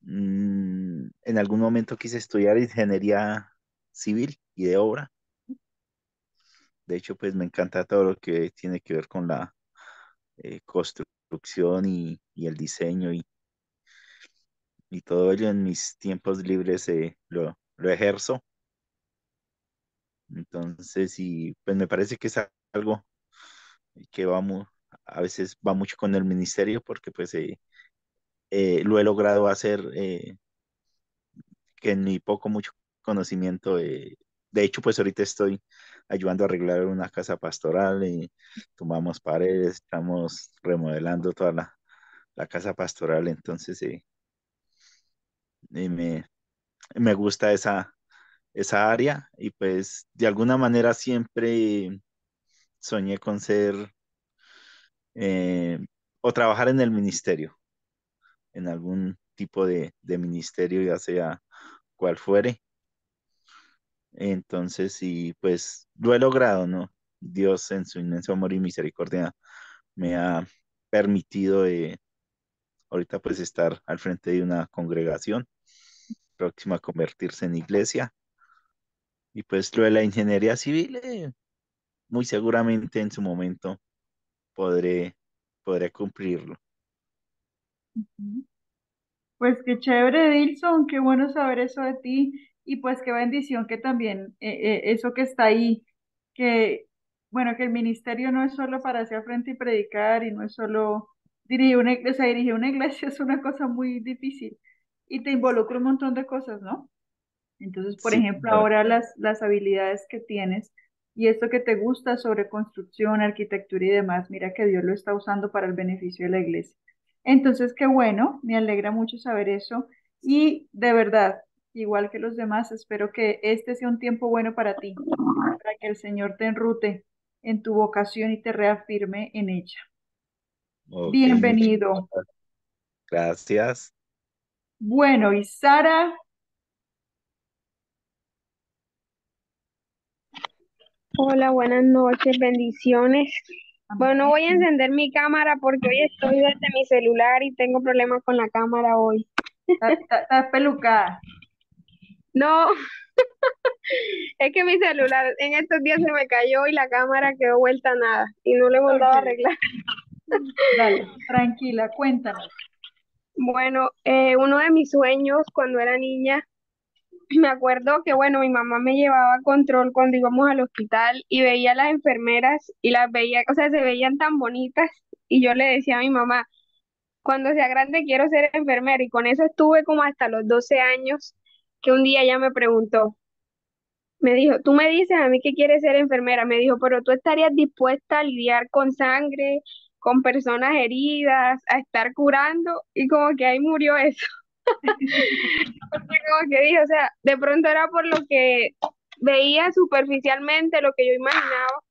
Speaker 4: en algún momento quise estudiar ingeniería civil y de obra. De hecho, pues me encanta todo lo que tiene que ver con la construcción y el diseño y todo ello en mis tiempos libres lo ejerzo. Entonces, y pues me parece que es algo que a veces va mucho con el ministerio porque pues lo he logrado hacer que en mi poco mucho conocimiento, de hecho pues ahorita estoy ayudando a arreglar una casa pastoral, tumbamos paredes, estamos remodelando toda la casa pastoral, entonces me gusta
Speaker 8: esa área y pues de alguna manera siempre soñé con ser eh, o trabajar en el ministerio, en algún tipo de ministerio, ya sea cual fuere. Entonces, sí, pues lo he logrado, ¿no? Dios en su inmenso amor y misericordia me ha permitido ahorita pues estar al frente de una congregación próxima a convertirse en iglesia. Y pues lo de la ingeniería civil, muy seguramente en su momento podré, podré cumplirlo.
Speaker 1: Ujú. Pues qué chévere, Dilson, qué bueno saber eso de ti y pues qué bendición que también eso que está ahí, que bueno, que el ministerio no es solo para hacer frente y predicar y no es solo dirigir una iglesia, o sea, dirigir una iglesia es una cosa muy difícil y te involucra un montón de cosas, ¿no? Entonces, por
Speaker 8: Sí,
Speaker 1: ejemplo, ahora las habilidades que tienes y esto que te gusta sobre construcción, arquitectura y demás, mira que Dios lo está usando para el beneficio de la iglesia. Entonces, qué bueno, me alegra mucho saber eso y de verdad, igual que los demás, espero que este sea un tiempo bueno para ti, para que el Señor te enrute en tu vocación y te reafirme en ella.
Speaker 8: ok, muchas
Speaker 1: Bienvenido.
Speaker 8: gracias.
Speaker 1: Bueno, y Sara,
Speaker 9: Hola, buenas noches, bendiciones. Bueno, no voy a
Speaker 1: amén.
Speaker 9: encender mi cámara porque hoy estoy desde mi celular y tengo problemas con la cámara hoy.
Speaker 1: Estás pelucada.
Speaker 9: No, es que mi celular en estos días se me cayó y la cámara quedó vuelta a nada y no le he mandado a
Speaker 1: Ok.
Speaker 9: arreglar.
Speaker 1: Dale, tranquila, cuéntanos.
Speaker 9: Bueno, uno de mis sueños cuando era niña, me acuerdo que, bueno, mi mamá me llevaba a control cuando íbamos al hospital y veía a las enfermeras y las veía, o sea, se veían tan bonitas y yo le decía a mi mamá, cuando sea grande quiero ser enfermera y con eso estuve como hasta los 12 años que un día ella me preguntó, me dijo, tú me dices a mí que quieres ser enfermera, me dijo, pero tú estarías dispuesta a lidiar con sangre, con personas heridas, a estar curando y como que ahí murió eso. Porque como que dije, o sea, de pronto era por lo que veía superficialmente, lo que yo imaginaba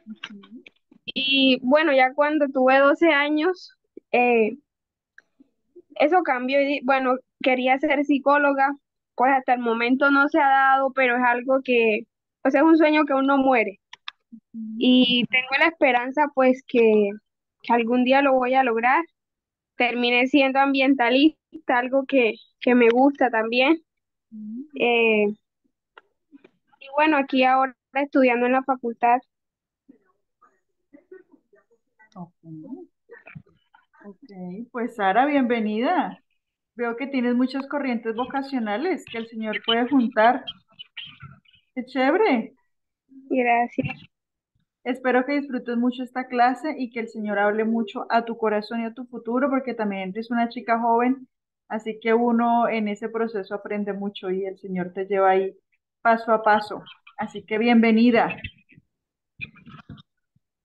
Speaker 1: Ujú.
Speaker 9: y bueno, ya cuando tuve 12 años, eh, eso cambió y bueno, quería ser psicóloga, pues hasta el momento no se ha dado, pero es algo que, o sea, es un sueño que aún no muere. Y tengo la esperanza, pues, que algún día lo voy a lograr. Terminé siendo ambientalista, algo que me gusta también.
Speaker 1: Ujú.
Speaker 9: Eh, y bueno, aquí ahora estudiando en la facultad.
Speaker 1: Ok, ok, pues Sara, bienvenida. Veo que tienes muchas corrientes vocacionales que el Señor puede juntar. Qué chévere.
Speaker 9: Gracias.
Speaker 1: Espero que disfrutes mucho esta clase y que el Señor hable mucho a tu corazón y a tu futuro, porque también eres una chica joven, así que uno en ese proceso aprende mucho y el Señor te lleva ahí paso a paso. Así que bienvenida.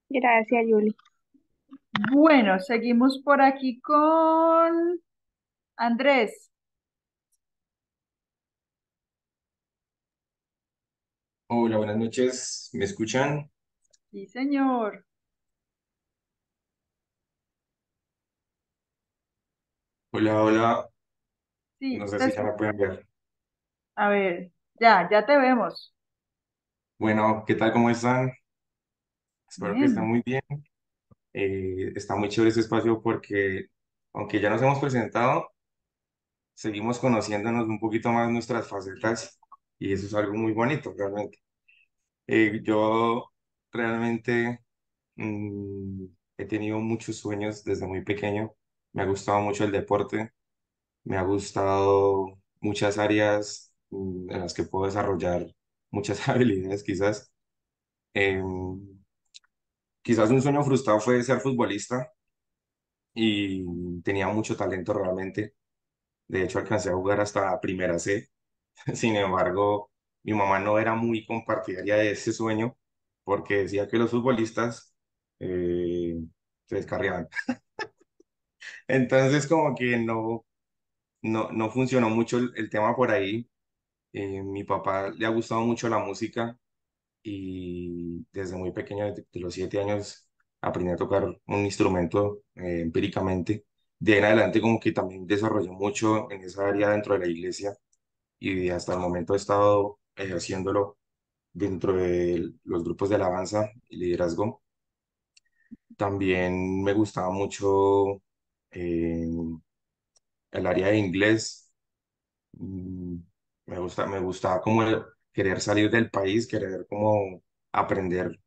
Speaker 9: Gracias, Yuli.
Speaker 1: Bueno, seguimos por aquí con Andrés.
Speaker 10: Hola, buenas noches. ¿Me escuchan?
Speaker 1: Sí, señor.
Speaker 10: Hola, hola. No
Speaker 1: Sí,
Speaker 10: sé si ya me pueden ver.
Speaker 1: a ver, ya te vemos.
Speaker 10: Bueno, ¿qué tal? ¿Cómo están? Espero que estén
Speaker 1: Bien.
Speaker 10: muy bien. Está muy chévere este espacio porque, aunque ya nos hemos presentado, seguimos conociéndonos un poquito más nuestras facetas y eso es algo muy bonito, realmente. Yo realmente mm, he tenido muchos sueños desde muy pequeño. Me ha gustado mucho el deporte. Me ha gustado muchas áreas en las que puedo desarrollar muchas habilidades, quizás. Quizás un sueño frustrado fue ser futbolista y tenía mucho talento realmente. De hecho, alcancé a jugar hasta primera C. Sin embargo, mi mamá no era muy compartidaria de ese sueño porque decía que los futbolistas se descarriaban. Entonces, como que no funcionó mucho el tema por ahí. Mi papá le ha gustado mucho la música y desde muy pequeño, desde los 7 años, aprendí a tocar un instrumento empíricamente. De ahí en adelante como que también desarrollé mucho en esa área dentro de la iglesia y hasta el momento he estado ejerciéndolo dentro de los grupos de alabanza y liderazgo. También me gustaba mucho eh, el área de inglés. Mm, me gustaba como querer salir del país, querer como aprender,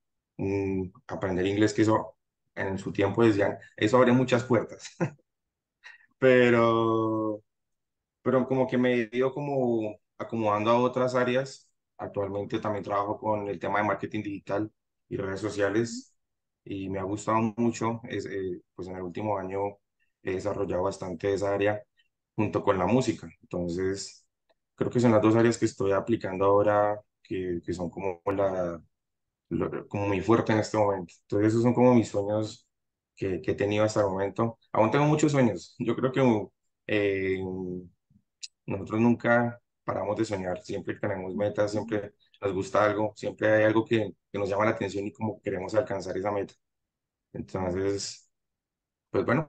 Speaker 10: aprender inglés, que eso en su tiempo decían, eso abre muchas puertas, pero, pero como que me he ido como acomodando a otras áreas. Actualmente también trabajo con el tema de marketing digital y redes sociales y me ha gustado mucho. Pues en el último año he desarrollado bastante esa área junto con la música. Entonces, creo que son las dos áreas que estoy aplicando ahora, que son como como mi fuerte en este momento. Entonces, esos son como mis sueños que he tenido hasta el momento. Aún tengo muchos sueños. Yo creo que eh, nosotros nunca paramos de soñar. Siempre tenemos metas, siempre nos gusta algo, siempre hay algo que nos llama la atención y como queremos alcanzar esa meta. Entonces, pues bueno,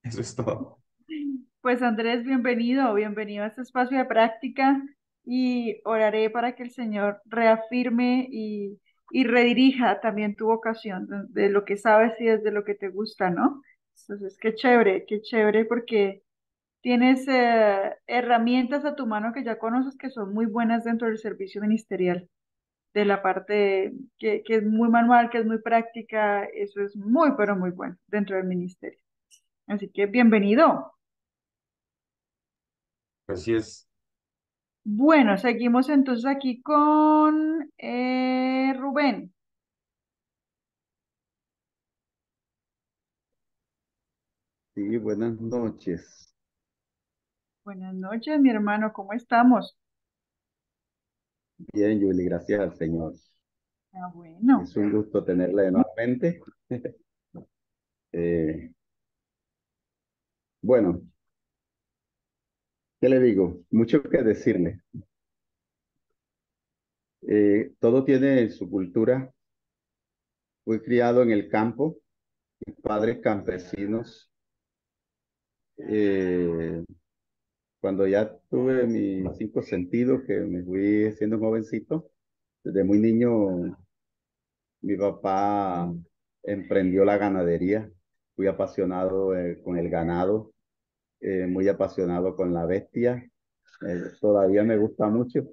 Speaker 10: eso es todo.
Speaker 1: Pues Andrés, bienvenido, bienvenido a este espacio de práctica y oraré para que el Señor reafirme y redirija también tu vocación de lo que sabes y desde lo que te gusta, ¿no? Entonces, qué chévere porque tienes herramientas a tu mano que ya conoces que son muy buenas dentro del servicio ministerial, de la parte que es muy manual, que es muy práctica, eso es muy, pero muy bueno dentro del ministerio. Así que bienvenido.
Speaker 10: Así es.
Speaker 1: Bueno, seguimos entonces aquí con Rubén.
Speaker 11: Sí, buenas noches.
Speaker 1: Buenas noches, mi hermano, ¿cómo estamos?
Speaker 11: Bien, Yuli, gracias al Señor.
Speaker 1: Ah, bueno.
Speaker 11: Es un gusto tenerla nuevamente. Eh, bueno, ¿qué le digo? Mucho que decirle. Todo tiene su cultura. Fui criado en el campo, mis padres campesinos. Eh, Cuando ya tuve mis 5 sentidos, que me fui siendo un jovencito, desde muy niño, mi papá emprendió la ganadería. Fui apasionado con el ganado, muy apasionado con la bestia. Todavía me gusta mucho,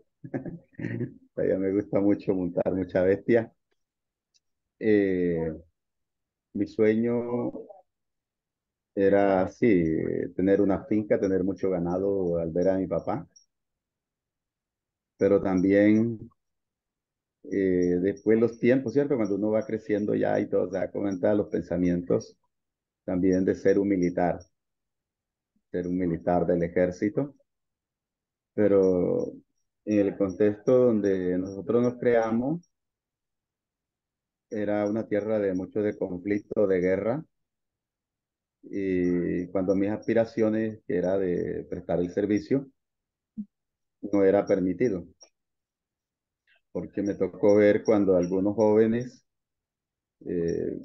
Speaker 11: todavía me gusta mucho montar mucha bestia. Eh, Mi sueño era, sí, tener una finca, tener mucho ganado al ver a mi papá, pero también después los tiempos, ¿cierto? Cuando uno va creciendo ya y todo, se da cuenta de los pensamientos también de ser un militar del ejército, pero en el contexto donde nosotros nos creamos, era una tierra de mucho de conflicto, de guerra, y cuando mis aspiraciones, que era de prestar el servicio, no era permitido, porque me tocó ver cuando algunos jóvenes eh,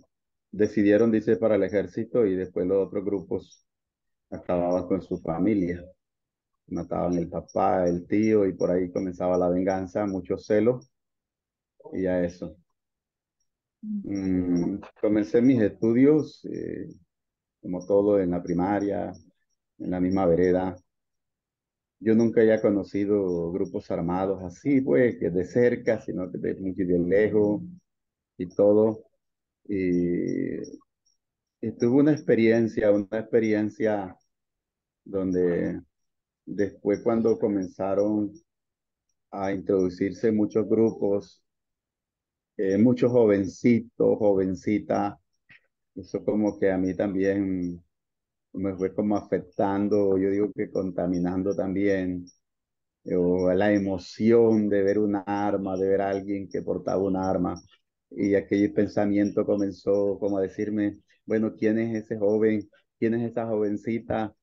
Speaker 11: decidieron irse para el ejército y después los otros grupos acababan con su familia, mataban el papá, el tío y por ahí comenzaba la venganza, muchos celos y a eso. Comencé mis estudios, como todo, en la primaria, en la misma vereda. Yo nunca había conocido grupos armados así, pues, que de cerca, sino que de muy de lejos y todo. Y, y tuve una experiencia donde después cuando comenzaron a introducirse muchos grupos, muchos jovencitos, jovencitas, eso como que a mí también me fue como afectando, yo digo que contaminando también, o la emoción de ver un arma, de ver a alguien que portaba un arma, y aquel pensamiento comenzó como a decirme, bueno, ¿quién es ese joven? ¿Quién es esa jovencita?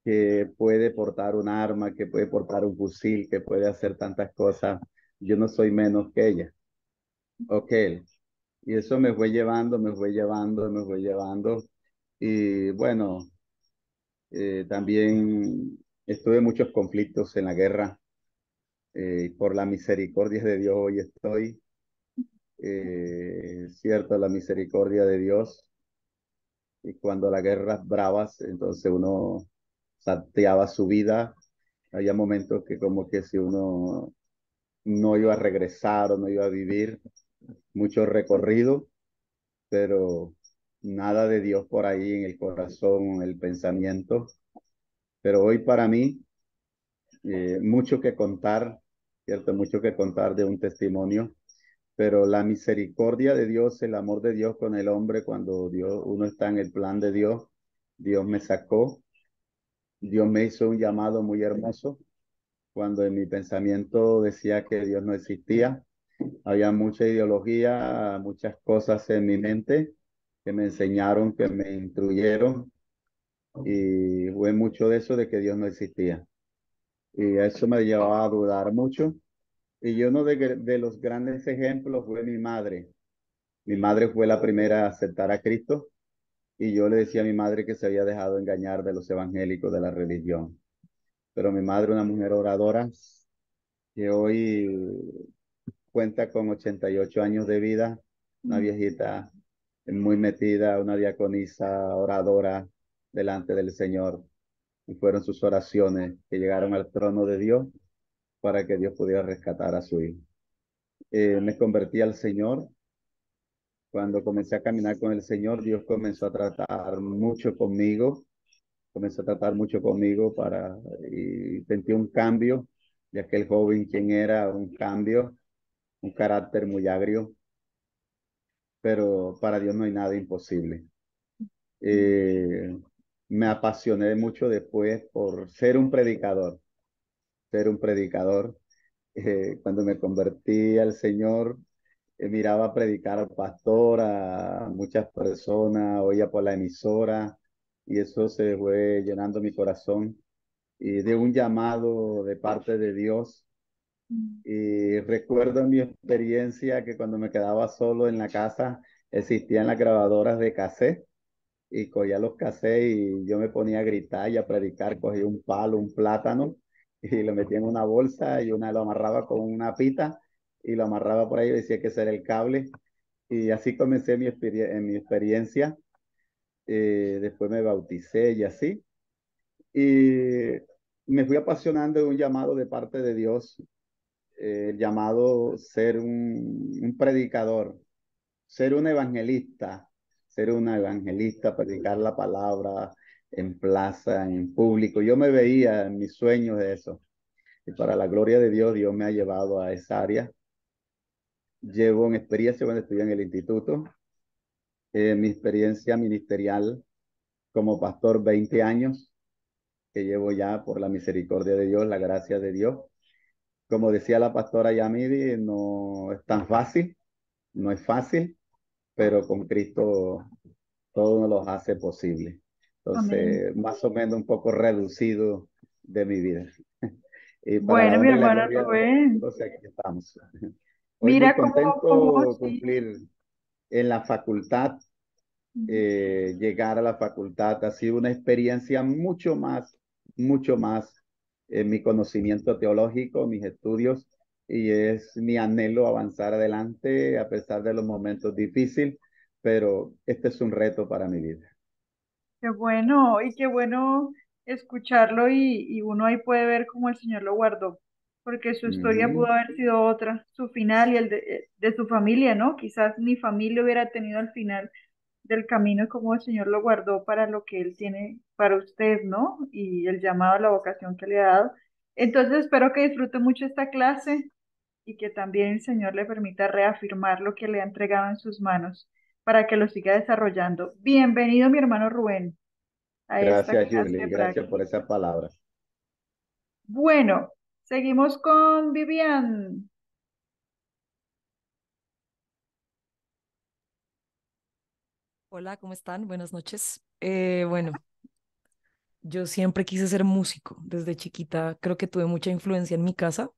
Speaker 11: que puede portar un arma, que puede portar un fusil, que puede hacer tantas cosas. Yo no soy menos que ella o que él. Y eso me fue llevando, me fue llevando, me fue llevando. Y bueno, también estuve en muchos conflictos en la guerra. Por la misericordia de Dios hoy estoy. Cierto, la misericordia de Dios. Y cuando las guerras bravas, entonces uno salteaba su vida. Había momentos que como que si uno no iba a regresar o no iba a vivir mucho recorrido, pero nada de Dios por ahí en el corazón, en el pensamiento. Pero hoy para mí, mucho que contar, ¿cierto? Mucho que contar de un testimonio, pero la misericordia de Dios, el amor de Dios con el hombre, cuando Dios, uno está en el plan de Dios, Dios me sacó, Dios me hizo un llamado muy hermoso, cuando en mi pensamiento decía que Dios no existía. Había mucha ideología, muchas cosas en mi mente que me enseñaron, que me instruyeron, y fue mucho de eso de que Dios no existía. Y eso me llevaba a dudar mucho. Y uno de los grandes ejemplos fue mi madre. Mi madre fue la primera a aceptar a Cristo y yo le decía a mi madre que se había dejado engañar de los evangélicos de la religión. Pero mi madre, una mujer oradora, que hoy cuenta con 88 años de vida, una viejita muy metida, una diaconisa oradora delante del Señor. Y fueron sus oraciones que llegaron al trono de Dios para que Dios pudiera rescatar a su hijo. Me convertí al Señor. Cuando comencé a caminar con el Señor, Dios comenzó a tratar mucho conmigo, comenzó a tratar mucho conmigo y sentí un cambio de aquel joven quien era, un cambio, un carácter muy agrio, pero para Dios no hay nada imposible. Eh, Me apasioné mucho después por ser un predicador. Cuando me convertí al Señor, miraba predicar al pastor, a muchas personas, oía por la emisora, y eso se fue llenando mi corazón y de un llamado de parte de Dios. Y recuerdo mi experiencia que cuando me quedaba solo en la casa, existían las grabadoras de cassette y cogía los cassettes y yo me ponía a gritar y a predicar, cogía un palo, un plátano y lo metía en una bolsa y lo amarraba con una pita y lo amarraba por ahí y decía que ese era el cable. Y así comencé en mi experiencia. Después me bauticé y así. Y me fui apasionando de un llamado de parte de Dios, el llamado ser un predicador, ser un evangelista, predicar la palabra en plaza, en público. Yo me veía en mis sueños de eso. Y para la gloria de Dios, Dios me ha llevado a esa área. Llevo en experiencia cuando estudié en el instituto, mi experiencia ministerial como pastor, 20 años que llevo ya por la misericordia de Dios, la gracia de Dios. Como decía la pastora Yamidi, no es tan fácil, no es fácil, pero con Cristo todo nos lo hace posible.
Speaker 1: Amén.
Speaker 11: Entonces, más o menos un poco reducido de mi vida. Y para la
Speaker 1: Bueno, mi
Speaker 11: honra y la
Speaker 1: hermano
Speaker 11: gloria de Dios,
Speaker 1: Rubén,
Speaker 11: o sea, aquí estamos. Hoy muy
Speaker 1: mira cómo
Speaker 11: contento de
Speaker 1: sí.
Speaker 11: cumplir en la facultad, llegar a la facultad ha sido una experiencia mucho más en mi conocimiento teológico, mis estudios, y es mi anhelo avanzar adelante a pesar de los momentos difíciles, pero este es un reto para mi vida.
Speaker 1: Qué bueno, y qué bueno escucharlo y uno ahí puede ver cómo el Señor lo guardó, porque su historia pudo
Speaker 11: Ujú.
Speaker 1: haber sido otra, su final y el de su familia, ¿no? Quizás mi familia hubiera tenido al final del camino como el Señor lo guardó para lo que Él tiene para usted, ¿no? Y el llamado a la vocación que le ha dado. Entonces espero que disfrute mucho esta clase y que también el Señor le permita reafirmar lo que le ha entregado en sus manos para que lo siga desarrollando. Bienvenido, mi hermano Rubén, a esta
Speaker 11: Gracias,
Speaker 1: clase
Speaker 11: Julie,
Speaker 1: de
Speaker 11: gracias por
Speaker 1: práctica.
Speaker 11: esas palabras.
Speaker 1: Bueno, seguimos con Vivian.
Speaker 12: Hola, ¿cómo están? Buenas noches. Bueno, yo siempre quise ser músico. Desde chiquita creo que tuve mucha influencia en mi casa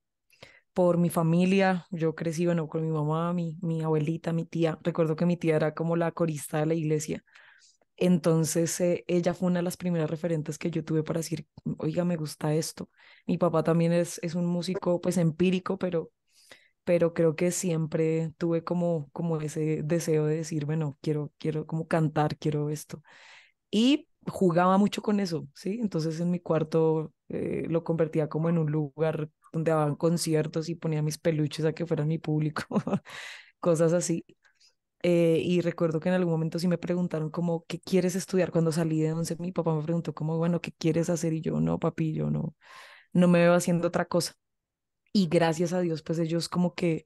Speaker 12: por mi familia. Yo crecí, bueno, con mi mamá, mi abuelita, mi tía. Recuerdo que mi tía era como la corista de la iglesia. Entonces, ella fue una de las primeras referentes que yo tuve para decir, oiga, me gusta esto. Mi papá también es un músico, pues empírico, pero creo que siempre tuve como ese deseo de decir, bueno, quiero como cantar, quiero esto. Y jugaba mucho con eso, ¿sí? Entonces en mi cuarto lo convertía como en un lugar donde daban conciertos y ponía mis peluches a que fueran mi público, cosas así. Y recuerdo que en algún momento sí me preguntaron como, ¿qué quieres estudiar? Cuando salí de 11 mi papá me preguntó como, bueno, ¿qué quieres hacer? Y yo, no, papi, yo no me veo haciendo otra cosa. Y gracias a Dios, pues ellos como que,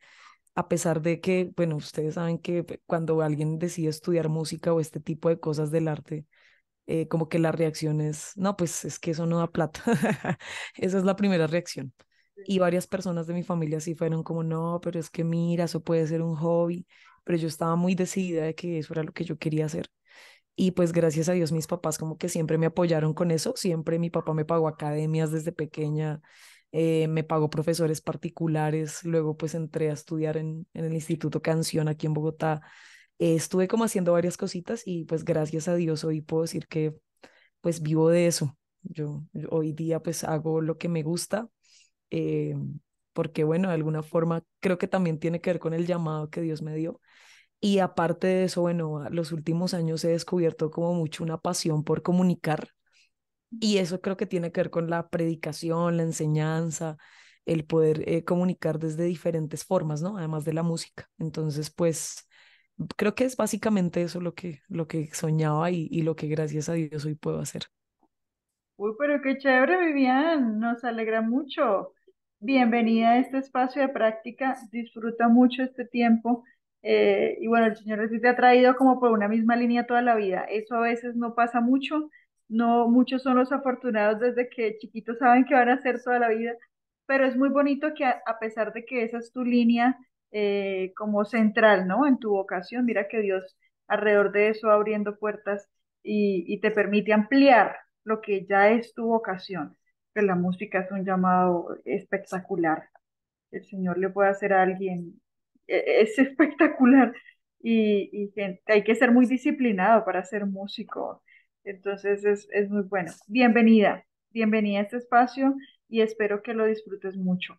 Speaker 12: a pesar de que, bueno, ustedes saben que cuando alguien decide estudiar música o este tipo de cosas del arte, como que la reacción es, no, pues es que eso no da plata. Esa es la primera reacción. Y varias personas de mi familia sí fueron como, no, pero es que mira, eso puede ser un hobby, pero yo estaba muy decidida de que eso era lo que yo quería hacer. Y pues gracias a Dios mis papás como que siempre me apoyaron con eso, siempre mi papá me pagó academias desde pequeña, me pagó profesores particulares, luego pues entré a estudiar en el Instituto Canción aquí en Bogotá. Estuve como haciendo varias cositas y pues gracias a Dios hoy puedo decir que pues vivo de eso. Yo hoy día pues hago lo que me gusta, eh, porque bueno, de alguna forma creo que también tiene que ver con el llamado que Dios me dio. Y aparte de eso, bueno, a los últimos años he descubierto como mucho una pasión por comunicar y eso creo que tiene que ver con la predicación, la enseñanza, el poder comunicar desde diferentes formas, ¿no? Además de la música. Entonces, pues creo que es básicamente eso lo que soñaba y lo que gracias a Dios hoy puedo hacer.
Speaker 1: Uy, pero qué chévere, Vivian, nos alegra mucho. Bienvenida a este espacio de práctica, disfruta mucho este tiempo. Y bueno, el Señor sí te ha traído como por una misma línea toda la vida. Eso a veces no pasa mucho, no muchos son los afortunados desde que chiquitos saben que van a hacer toda la vida, pero es muy bonito que a pesar de que esa es tu línea como central, ¿no? En tu vocación, mira que Dios alrededor de eso va abriendo puertas y te permite ampliar lo que ya es tu vocación, que la música es un llamado espectacular. El Señor le puede hacer a alguien, es espectacular y hay que ser muy disciplinado para ser músico. Entonces es muy bueno. Bienvenida, bienvenida a este espacio y espero que lo disfrutes mucho.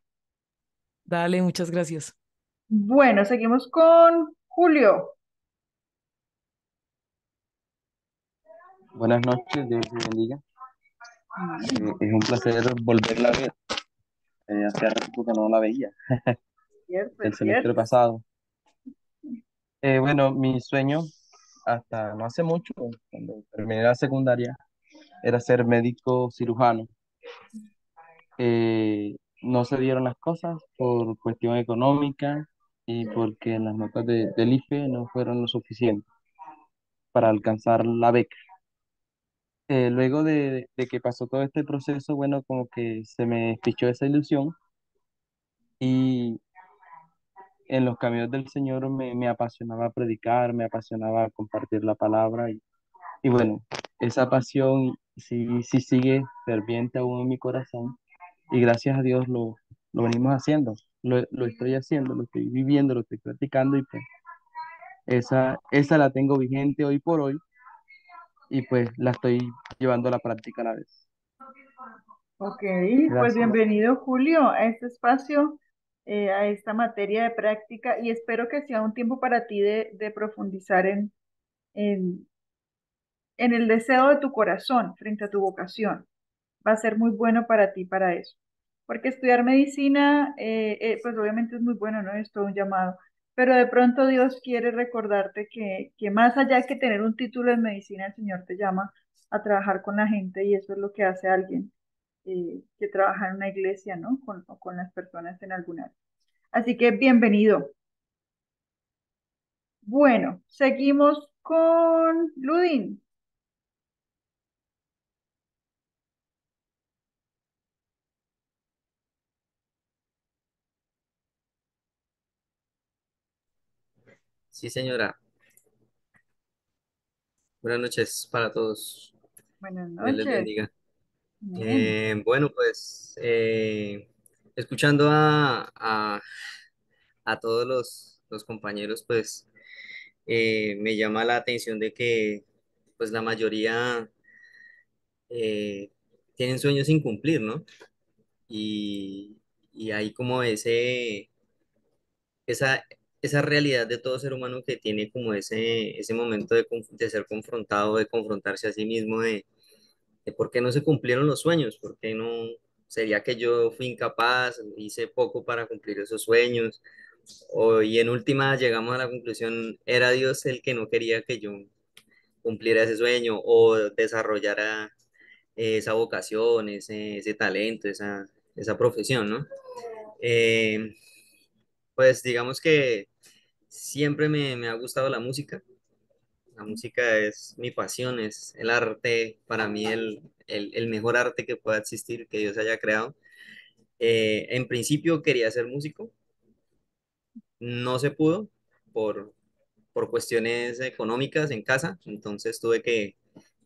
Speaker 12: Dale, muchas gracias.
Speaker 1: Bueno, seguimos con Julio.
Speaker 13: Buenas noches, Dios te bendiga.
Speaker 1: Mm,
Speaker 13: Es un placer volverla a ver. Hace rato que no la veía,
Speaker 1: cierto,
Speaker 13: el
Speaker 1: es
Speaker 13: semestre
Speaker 1: cierto.
Speaker 13: pasado. Bueno, mi sueño hasta no hace mucho, cuando terminé la secundaria, era ser médico cirujano. No se dieron las cosas por cuestión económica y porque las notas del IFE no fueron lo suficiente para alcanzar la beca. Luego de que pasó todo este proceso, bueno, como que se me fichó esa ilusión y en los caminos del Señor me apasionaba predicar, me apasionaba compartir la palabra y bueno, esa pasión sí sigue ferviente aún en mi corazón y gracias a Dios lo venimos haciendo, lo estoy haciendo, lo estoy viviendo, lo estoy practicando y pues esa la tengo vigente hoy por hoy y pues la estoy llevando a la práctica a la vez.
Speaker 1: Ok, pues
Speaker 13: Gracias.
Speaker 1: bienvenido Julio a este espacio, a esta materia de práctica y espero que sea un tiempo para ti de profundizar en, en el deseo de tu corazón frente a tu vocación. Va a ser muy bueno para ti para eso. Porque estudiar medicina, pues obviamente es muy bueno, ¿no? Es todo un llamado. Pero de pronto Dios quiere recordarte que más allá que tener un título en medicina, el Señor te llama a trabajar con la gente y eso es lo que hace alguien que trabaja en una iglesia, ¿no? O con las personas en alguna. Así que bienvenido. Bueno, seguimos con Ludin.
Speaker 14: Sí, señora. Buenas noches para todos.
Speaker 1: Buenas
Speaker 14: Dios les
Speaker 1: noches.
Speaker 14: bendiga.
Speaker 1: Bien.
Speaker 14: Bueno, pues escuchando a todos los compañeros, pues me llama la atención de que pues la mayoría eh, tienen sueños sin cumplir, ¿no? Y, y hay como esa, esa realidad de todo ser humano que tiene como ese momento de ser confrontado, de confrontarse a sí mismo, de por qué no se cumplieron los sueños, por qué no, sería que yo fui incapaz, hice poco para cumplir esos sueños, y en última llegamos a la conclusión, era Dios el que no quería que yo cumpliera ese sueño o desarrollara esa vocación, ese talento, esa profesión, ¿no? Eh, pues digamos que siempre me ha gustado la música. La música es mi pasión, es el arte, para mí el mejor arte que pueda existir, que Dios haya creado. En principio quería ser músico, no se pudo por, por cuestiones económicas en casa, entonces tuve que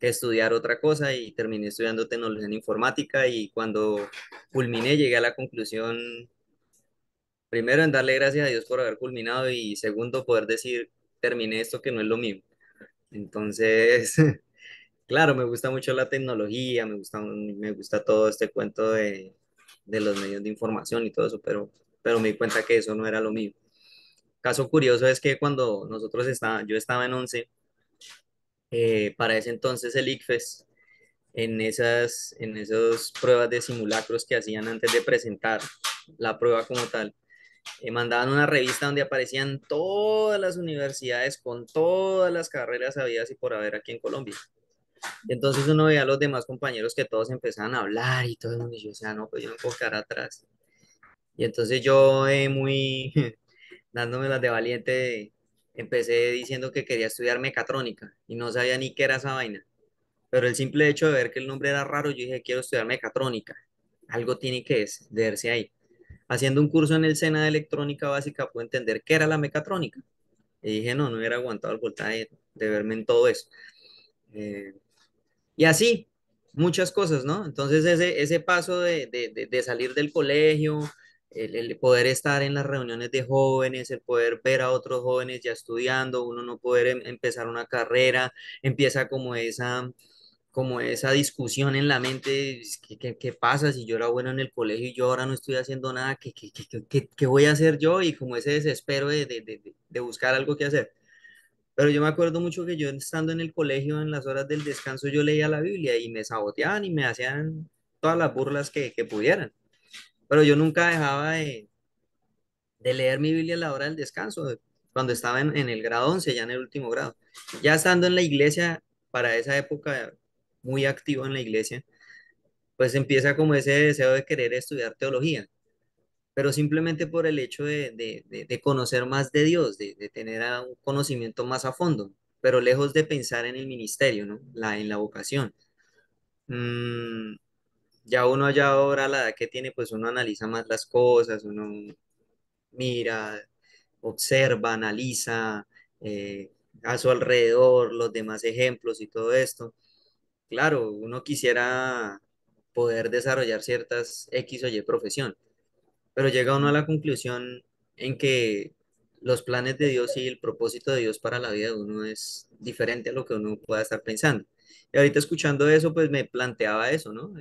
Speaker 14: estudiar otra cosa y terminé estudiando tecnología en informática y cuando culminé llegué a la conclusión, primero en darle gracias a Dios por haber culminado y segundo poder decir, terminé esto que no es lo mío. Entonces, claro, me gusta mucho la tecnología, me gusta todo este cuento de los medios de información y todo eso, pero me di cuenta que eso no era lo mío. Caso curioso es que cuando yo estaba en 11, para ese entonces el ICFES, en esas pruebas de simulacros que hacían antes de presentar la prueba como tal, mandaban una revista donde aparecían todas las universidades con todas las carreras habidas y por haber aquí en Colombia. Entonces uno veía a los demás compañeros que todos empezaban a hablar y todo el mundo, y yo decía, no, pues yo no puedo quedar atrás. Y entonces yo, muy dándome las de valiente, empecé diciendo que quería estudiar mecatrónica y no sabía ni qué era esa vaina. Pero el simple hecho de ver que el nombre era raro, yo dije, quiero estudiar mecatrónica. Algo tiene que verse ahí. Haciendo un curso en el SENA de electrónica básica, pude entender qué era la mecatrónica. Y dije, no, no hubiera aguantado el voltaje de verme en todo eso. Eh, Y así, muchas cosas, ¿no? Entonces ese paso de salir del colegio, el poder estar en las reuniones de jóvenes, el poder ver a otros jóvenes ya estudiando, uno no poder empezar una carrera, empieza como esa discusión en la mente, ¿qué pasa si yo era bueno en el colegio y yo ahora no estoy haciendo nada? ¿Qué voy a hacer yo? Y como ese desespero de buscar algo que hacer. Pero yo me acuerdo mucho que yo estando en el colegio, en las horas del descanso, yo leía la Biblia y me saboteaban y me hacían todas las burlas que pudieran. Pero yo nunca dejaba de leer mi Biblia a la hora del descanso, cuando estaba en el grado 11 ya en el último grado. Ya estando en la iglesia, para esa época, muy activo en la iglesia, pues empieza como ese deseo de querer estudiar teología, pero simplemente por el hecho de conocer más de Dios, de tener un conocimiento más a fondo, pero lejos de pensar en el ministerio, ¿no? En la vocación. Mm, ya uno allá ahora, a la edad que tiene, pues uno analiza más las cosas, uno mira, observa, analiza a su alrededor los demás ejemplos y todo esto. Claro, uno quisiera poder desarrollar ciertas X o Y profesión, pero llega uno a la conclusión en que los planes de Dios y el propósito de Dios para la vida de uno es diferente a lo que uno pueda estar pensando. Y ahorita escuchando eso, pues me planteaba eso, ¿no?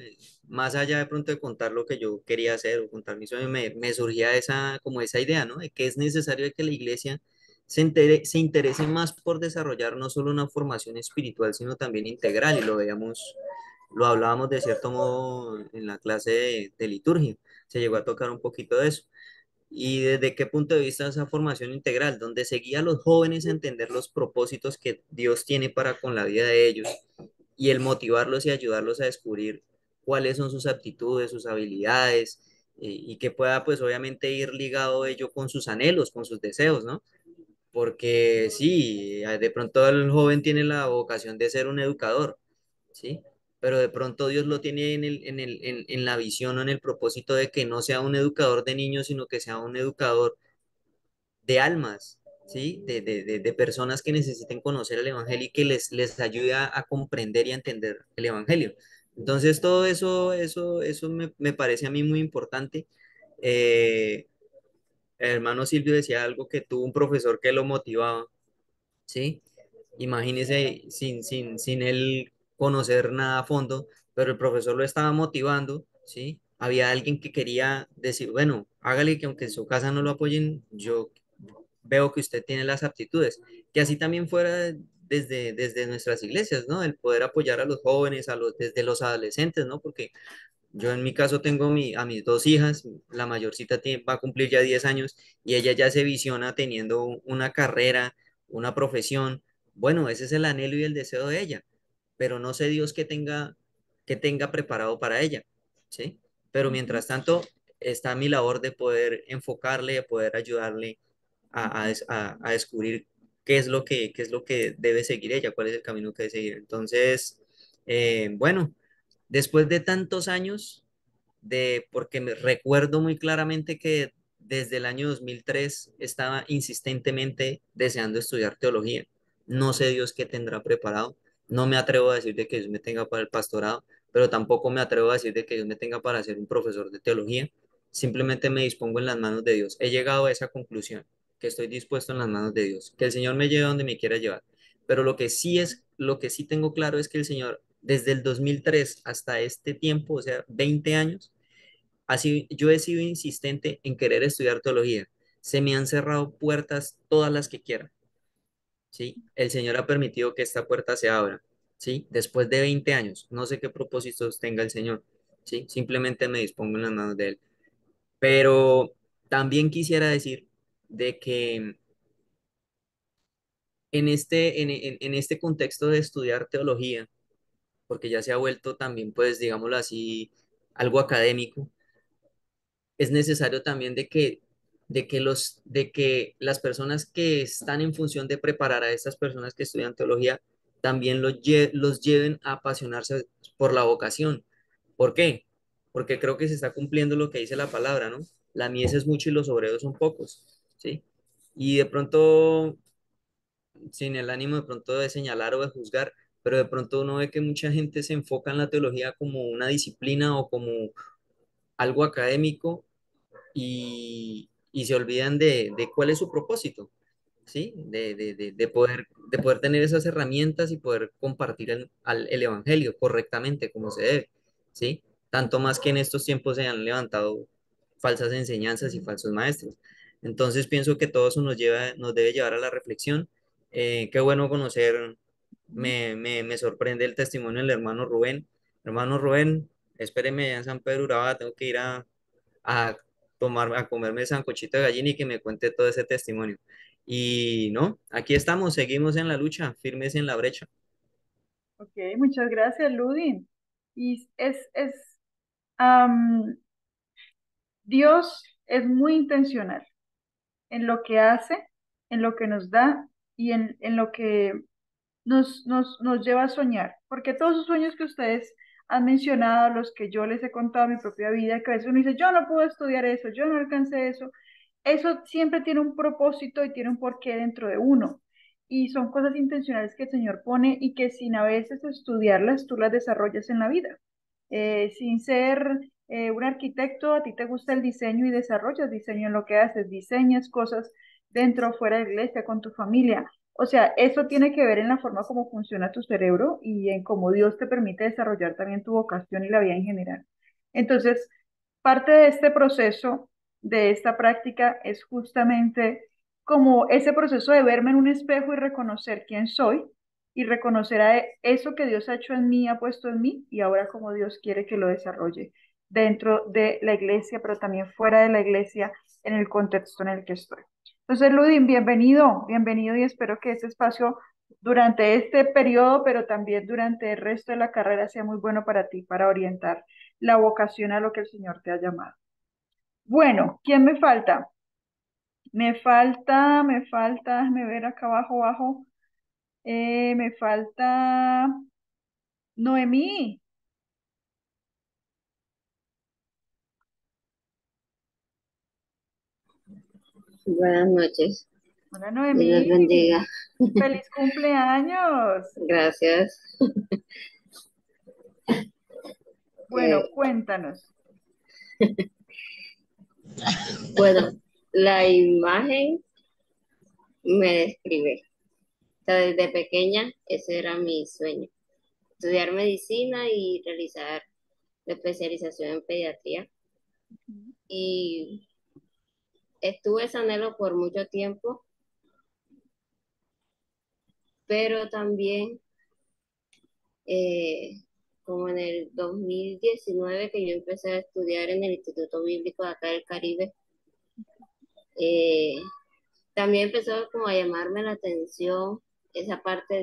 Speaker 14: Más allá de pronto de contar lo que yo quería hacer o contar mis sueños, me surgía como esa idea, ¿no? De que es necesario que la iglesia se interese más por desarrollar no solo una formación espiritual, sino también integral, y lo hablábamos de cierto modo en la clase de liturgia, se llegó a tocar un poquito de eso. ¿Y desde qué punto de vista esa formación integral, donde se guía a los jóvenes a entender los propósitos que Dios tiene para con la vida de ellos y el motivarlos y ayudarlos a descubrir cuáles son sus aptitudes, sus habilidades, y que pueda pues obviamente ir ligado ello con sus anhelos, con sus deseos, ¿no? Porque sí, de pronto el joven tiene la vocación de ser un educador, ¿sí? Pero de pronto Dios lo tiene en la visión o en el propósito de que no sea un educador de niños, sino que sea un educador de almas, ¿sí? De personas que necesiten conocer el Evangelio y que les ayude a comprender y a entender el Evangelio. Entonces, todo eso me parece a mí muy importante. Eh, el hermano Silvio decía algo que tuvo un profesor que lo motivaba, ¿sí? Imagínese sin él conocer nada a fondo, pero el profesor lo estaba motivando, ¿sí? Había alguien que quería decir, bueno, hágale que aunque en su casa no lo apoyen, yo veo que usted tiene las aptitudes. Que así también fuera desde nuestras iglesias, ¿no? El poder apoyar a los jóvenes, desde los adolescentes, ¿no? Porque yo en mi caso tengo a mis dos hijas, la mayorcita va a cumplir ya 10 años y ella ya se visiona teniendo una carrera, una profesión. Bueno, ese es el anhelo y el deseo de ella, pero no sé Dios que tenga preparado para ella, ¿sí? Pero
Speaker 1: Ujú,
Speaker 14: mientras tanto, está mi labor de poder enfocarle, de poder ayudarle
Speaker 1: ujú.
Speaker 14: a descubrir qué es lo que debe seguir ella, cuál es el camino que debe seguir. Entonces, bueno. Después de tantos años, porque me recuerdo muy claramente que desde el año 2003 estaba insistentemente deseando estudiar teología. No sé Dios qué tendrá preparado. No me atrevo a decir de que Dios me tenga para el pastorado, pero tampoco me atrevo a decir de que Dios me tenga para ser un profesor de teología. Simplemente me dispongo en las manos de Dios. He llegado a esa conclusión, que estoy dispuesto en las manos de Dios, que el Señor me lleve donde me quiera llevar. Pero lo que sí tengo claro es que el Señor, desde el 2003 hasta este tiempo, o sea, 20 años, así yo he sido insistente en querer estudiar teología. Se me han cerrado puertas todas las que quiera, ¿sí? El Señor ha permitido que esta puerta se abra, ¿sí? Después de 20 años, no sé qué propósitos tenga el Señor, ¿sí? Simplemente me dispongo en las manos de Él. Pero también quisiera decir de que en este contexto de estudiar teología, porque ya se ha vuelto también, pues, digámoslo así, algo académico, es necesario también de que las personas que están en función de preparar a estas personas que estudian teología también los lleven a apasionarse por la vocación. ¿Por qué? Porque creo que se está cumpliendo lo que dice la palabra, ¿no? La mies es mucho y los obreros son pocos, ¿sí? Y de pronto, sin el ánimo de pronto de señalar o de juzgar, pero de pronto uno ve que mucha gente se enfoca en la teología como una disciplina o como algo académico y se olvidan de cuál es su propósito, ¿sí? De poder tener esas herramientas y poder compartir el evangelio correctamente, como se debe, ¿sí? Tanto más que en estos tiempos se han levantado falsas enseñanzas y falsos maestros. Entonces pienso que todo eso nos debe llevar a la reflexión. Qué bueno conocer, me sorprende el testimonio del hermano Rubén. Hermano Rubén, espéreme allá en San Pedro Urabá, tengo que ir a a comerme el sancochito de gallina y que me cuente todo ese testimonio. Y no, aquí estamos, seguimos en la lucha, firmes en la brecha.
Speaker 1: Ok, muchas gracias, Ludin. Y am, Dios es muy intencional en lo que hace, en lo que nos da y en lo que nos lleva a soñar, porque todos esos sueños que ustedes han mencionado, los que yo les he contado en mi propia vida, que a veces uno dice, yo no puedo estudiar eso, yo no alcancé eso siempre tiene un propósito y tiene un porqué dentro de uno. Y son cosas intencionales que el Señor pone y que sin a veces estudiarlas, tú las desarrollas en la vida. Sin ser un arquitecto, a ti te gusta el diseño y desarrollas diseño en lo que haces, diseñas cosas dentro o fuera de la iglesia, con tu familia. O sea, eso tiene que ver en la forma como funciona tu cerebro y en cómo Dios te permite desarrollar también tu vocación y la vida en general. Entonces, parte de este proceso, de esta práctica, es justamente como ese proceso de verme en un espejo y reconocer quién soy y reconocer a eso que Dios ha hecho en mí, ha puesto en mí y ahora como Dios quiere que lo desarrolle dentro de la iglesia, pero también fuera de la iglesia en el contexto en el que estoy. Entonces, Ludin, bienvenido, bienvenido y espero que este espacio durante este periodo, pero también durante el resto de la carrera sea muy bueno para ti, para orientar la vocación a lo que el Señor te ha llamado. Bueno, ¿quién me falta? Me ver acá abajo, abajo. Me falta Noemí.
Speaker 15: Buenas noches.
Speaker 1: Hola,
Speaker 15: Dios los bendiga.
Speaker 1: Noemí. Feliz cumpleaños.
Speaker 15: Gracias.
Speaker 1: Bueno, cuéntanos.
Speaker 15: Bueno, la imagen me describe. O sea, desde pequeña ese era mi sueño. Estudiar medicina y realizar la especialización en pediatría. Y estuve ese anhelo por mucho tiempo, pero también eh, como en el 2019 que yo empecé a estudiar en el Instituto Bíblico de acá del Caribe, eh, también empezó como a llamarme la atención esa parte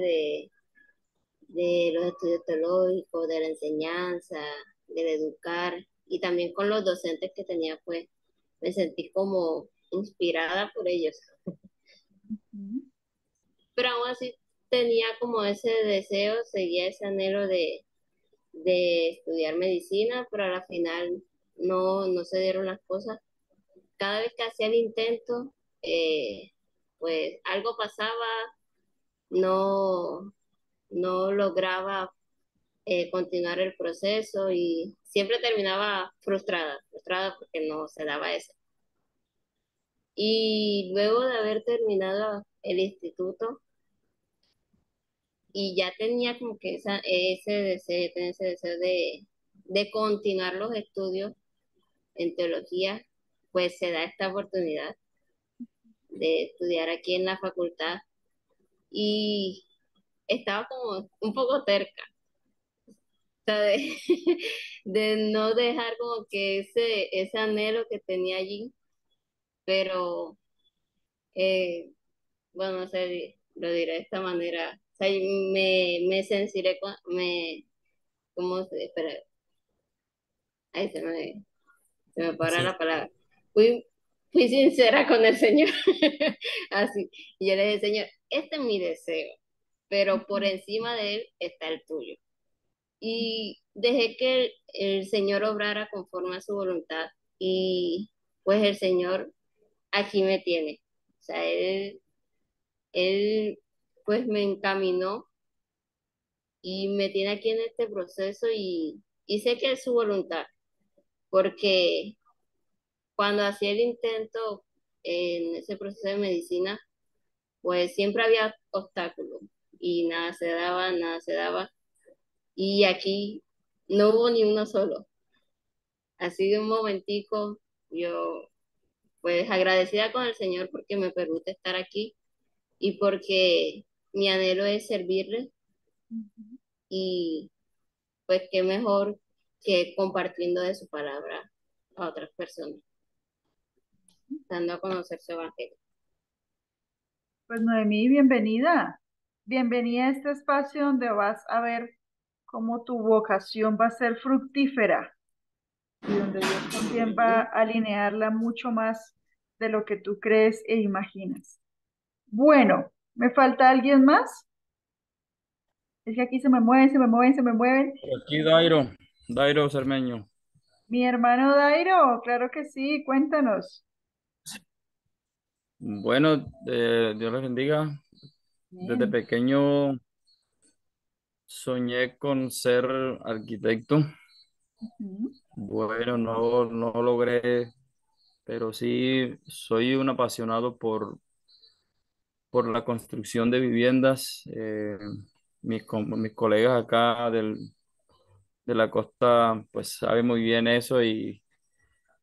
Speaker 15: de los estudios teológicos, de la enseñanza, del educar, y también con los docentes que tenía, pues me sentí como inspirada por ellos. Pero aún así tenía como ese deseo, seguía ese anhelo de estudiar medicina, pero a la final no se dieron las cosas. Cada vez que hacía el intento, pues algo pasaba, no, no lograba continuar el proceso y siempre terminaba frustrada porque no se daba eso. Y luego de haber terminado el instituto y ya tenía como que ese deseo de continuar los estudios en teología, pues se da esta oportunidad de estudiar aquí en la facultad y estaba como un poco terca, o sea, de no dejar como que ese anhelo que tenía allí, pero bueno, no sé, lo diré de esta manera, o sea, me censuré, ¿cómo se? Espera, ahí se me para
Speaker 7: Sí.
Speaker 15: la palabra. Fui sincera con el Señor, así, y yo le dije, Señor, este es mi deseo, pero por encima de él está el tuyo. Y dejé que el Señor obrara conforme a su voluntad y pues el Señor aquí me tiene. O sea, él pues me encaminó y me tiene aquí en este proceso y sé que es su voluntad, porque cuando hacía el intento en ese proceso de medicina, pues siempre había obstáculos y nada se daba, nada se daba. Y aquí no hubo ni uno solo. Así de un momentico, yo pues agradecida con el Señor porque me permite estar aquí y porque mi anhelo es servirle y pues qué mejor que compartiendo de su palabra a otras personas, dando a conocer su evangelio.
Speaker 1: Pues Noemí, bienvenida. Bienvenida a este espacio donde vas a ver cómo tu vocación va a ser fructífera y donde Dios también va a alinearla mucho más de lo que tú crees e imaginas. Bueno, ¿me falta alguien más? Es que aquí se me mueven, se me mueven, se me mueven.
Speaker 16: Por aquí Dairo Cermeño.
Speaker 1: Mi hermano Dairo, claro que sí, cuéntanos.
Speaker 16: Bueno, Dios les bendiga. Desde
Speaker 1: Bien.
Speaker 16: pequeño soñé con ser arquitecto.
Speaker 1: Ujú.
Speaker 16: Bueno, no logré, pero sí soy un apasionado por la construcción de viviendas. Mis colegas acá de la costa pues saben muy bien eso y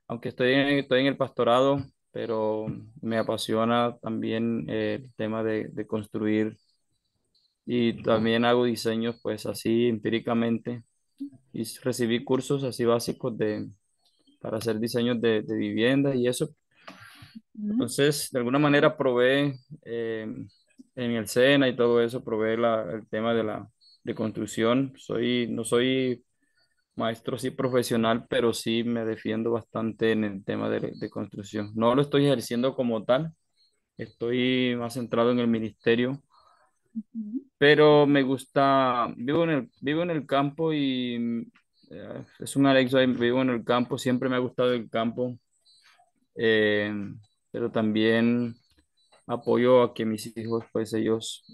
Speaker 16: aunque estoy en el pastorado, pero me apasiona también el tema de construir y también hago diseños pues así empíricamente y recibí cursos así básicos para hacer diseños de vivienda y eso.
Speaker 1: Ujú.
Speaker 16: Entonces, de alguna manera probé en el SENA y todo eso, probé el tema de construcción. No soy maestro sí profesional, pero sí me defiendo bastante en el tema de construcción. No lo estoy ejerciendo como tal, estoy más centrado en el ministerio,
Speaker 1: Ujú.
Speaker 16: pero me gusta, vivo en el campo y es un Alexa, vivo en el campo, siempre me ha gustado el campo, eh, pero también apoyo a que mis hijos, pues ellos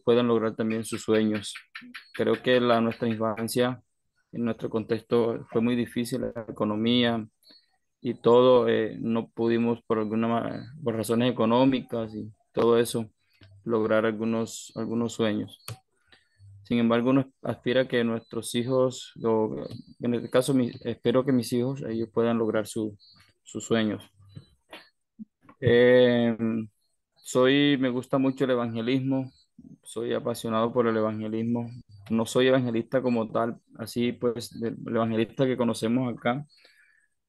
Speaker 16: puedan lograr también sus sueños. Creo que nuestra infancia En nuestro contexto fue muy difícil la economía y todo, no pudimos por razones económicas y todo eso lograr algunos sueños. Sin embargo, uno aspira a que nuestros hijos, o en este caso, espero que mis hijos, ellos puedan lograr sus sueños. Eh, me gusta mucho el evangelismo, soy apasionado por el evangelismo. No soy evangelista como tal, así pues, el evangelista que conocemos acá,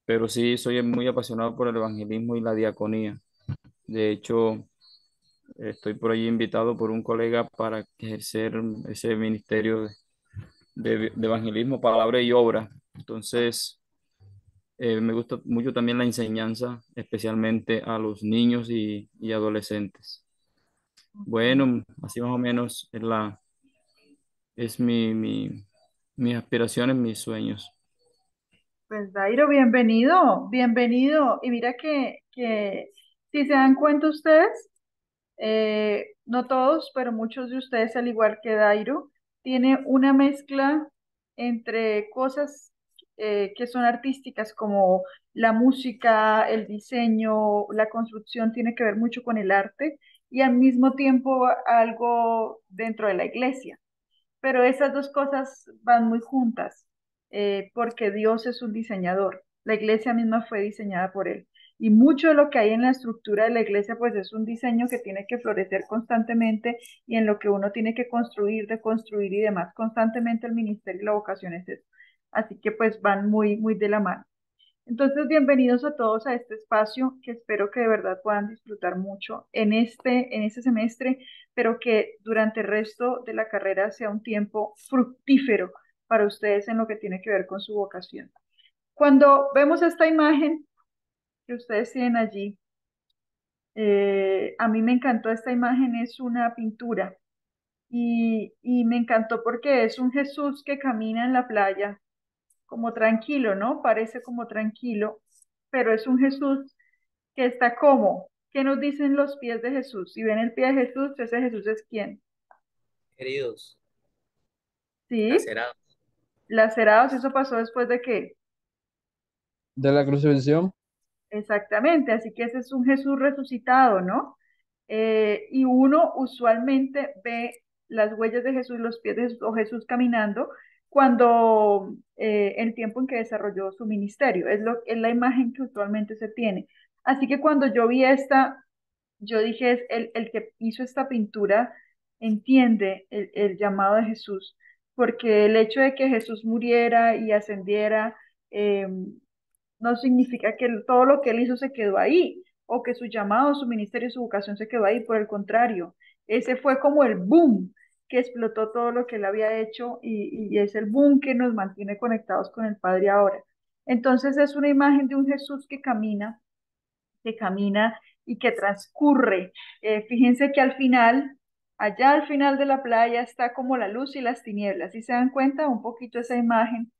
Speaker 16: pero sí soy muy apasionado por el evangelismo y la diaconía. De hecho, estoy por allí invitado por un colega para ejercer ese ministerio de evangelismo, palabra y obra. Entonces, me gusta mucho también la enseñanza, especialmente a los niños y adolescentes. Bueno, así más o menos es mis aspiraciones, mis sueños.
Speaker 1: Pues Dairo, bienvenido, bienvenido. Y mira que si se dan cuenta ustedes, no todos, pero muchos de ustedes, al igual que Dairo, tiene una mezcla entre cosas que son artísticas como la música, el diseño, la construcción, tiene que ver mucho con el arte y al mismo tiempo algo dentro de la iglesia. Pero esas dos cosas van muy juntas, porque Dios es un diseñador. La iglesia misma fue diseñada por Él. Y mucho de lo que hay en la estructura de la iglesia, pues es un diseño que tiene que florecer constantemente y en lo que uno tiene que construir, deconstruir y demás. Constantemente el ministerio y la vocación es eso. Así que pues van muy, muy de la mano. Entonces, bienvenidos a todos a este espacio que espero que de verdad puedan disfrutar mucho en este semestre, pero que durante el resto de la carrera sea un tiempo fructífero para ustedes en lo que tiene que ver con su vocación. Cuando vemos esta imagen que ustedes tienen allí, a mí me encantó esta imagen, es una pintura y me encantó porque es un Jesús que camina en la playa como tranquilo, ¿no? Parece como tranquilo, pero es un Jesús que está como. ¿Qué nos dicen los pies de Jesús? Si ven el pie de Jesús, ese Jesús es quién.
Speaker 14: Heridos,
Speaker 1: ¿Sí?
Speaker 14: lacerados.
Speaker 1: Lacerados, eso pasó después de qué.
Speaker 6: De la crucifixión.
Speaker 1: Exactamente, así que ese es un Jesús resucitado, ¿no? Y uno usualmente ve las huellas de Jesús, los pies de Jesús o Jesús caminando cuando el tiempo en que desarrolló su ministerio, es la imagen que usualmente se tiene. Así que cuando yo vi esta, yo dije, es el que hizo esta pintura entiende el llamado de Jesús, porque el hecho de que Jesús muriera y ascendiera, eh, no significa que todo lo que él hizo se quedó ahí, o que su llamado, su ministerio, su vocación se quedó ahí, por el contrario, ese fue como el boom que explotó todo lo que él había hecho y es el boom que nos mantiene conectados con el Padre ahora. Entonces es una imagen de un Jesús que camina y que transcurre. Fíjense que al final, allá al final de la playa está como la luz y las tinieblas. Si se dan cuenta un poquito esa imagen,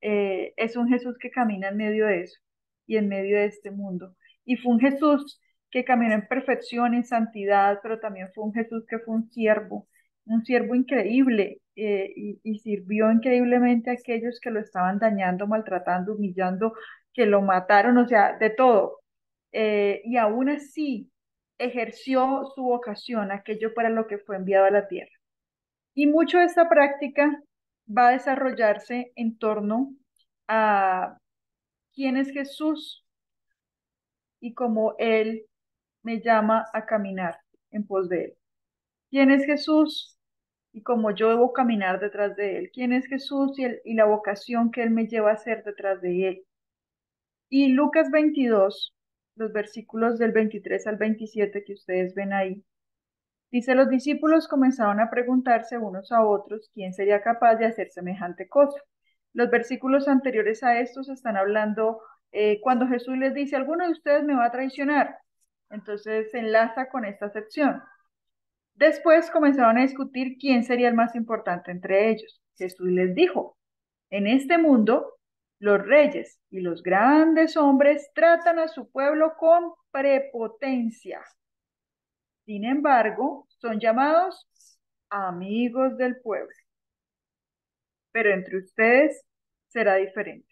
Speaker 1: es un Jesús que camina en medio de eso y en medio de este mundo. Y fue un Jesús que caminó en perfección, en santidad, pero también fue un Jesús que fue un siervo increíble, y sirvió increíblemente a aquellos que lo estaban dañando, maltratando, humillando, que lo mataron, o sea, de todo. Y aún así ejerció su vocación, aquello para lo que fue enviado a la tierra. Y mucho de esta práctica va a desarrollarse en torno a quién es Jesús y cómo Él me llama a caminar en pos de Él. ¿Quién es Jesús y cómo yo debo caminar detrás de Él? ¿Quién es Jesús y la vocación que Él me lleva a hacer detrás de Él? Y Lucas 22, los versículos del 23 al 27 que ustedes ven ahí, dice, los discípulos comenzaron a preguntarse unos a otros quién sería capaz de hacer semejante cosa. Los versículos anteriores a estos están hablando cuando Jesús les dice, alguno de ustedes me va a traicionar. Entonces se enlaza con esta sección. Después comenzaron a discutir quién sería el más importante entre ellos. Jesús les dijo, en este mundo, los reyes y los grandes hombres tratan a su pueblo con prepotencia. Sin embargo, son llamados amigos del pueblo. Pero entre ustedes será diferente.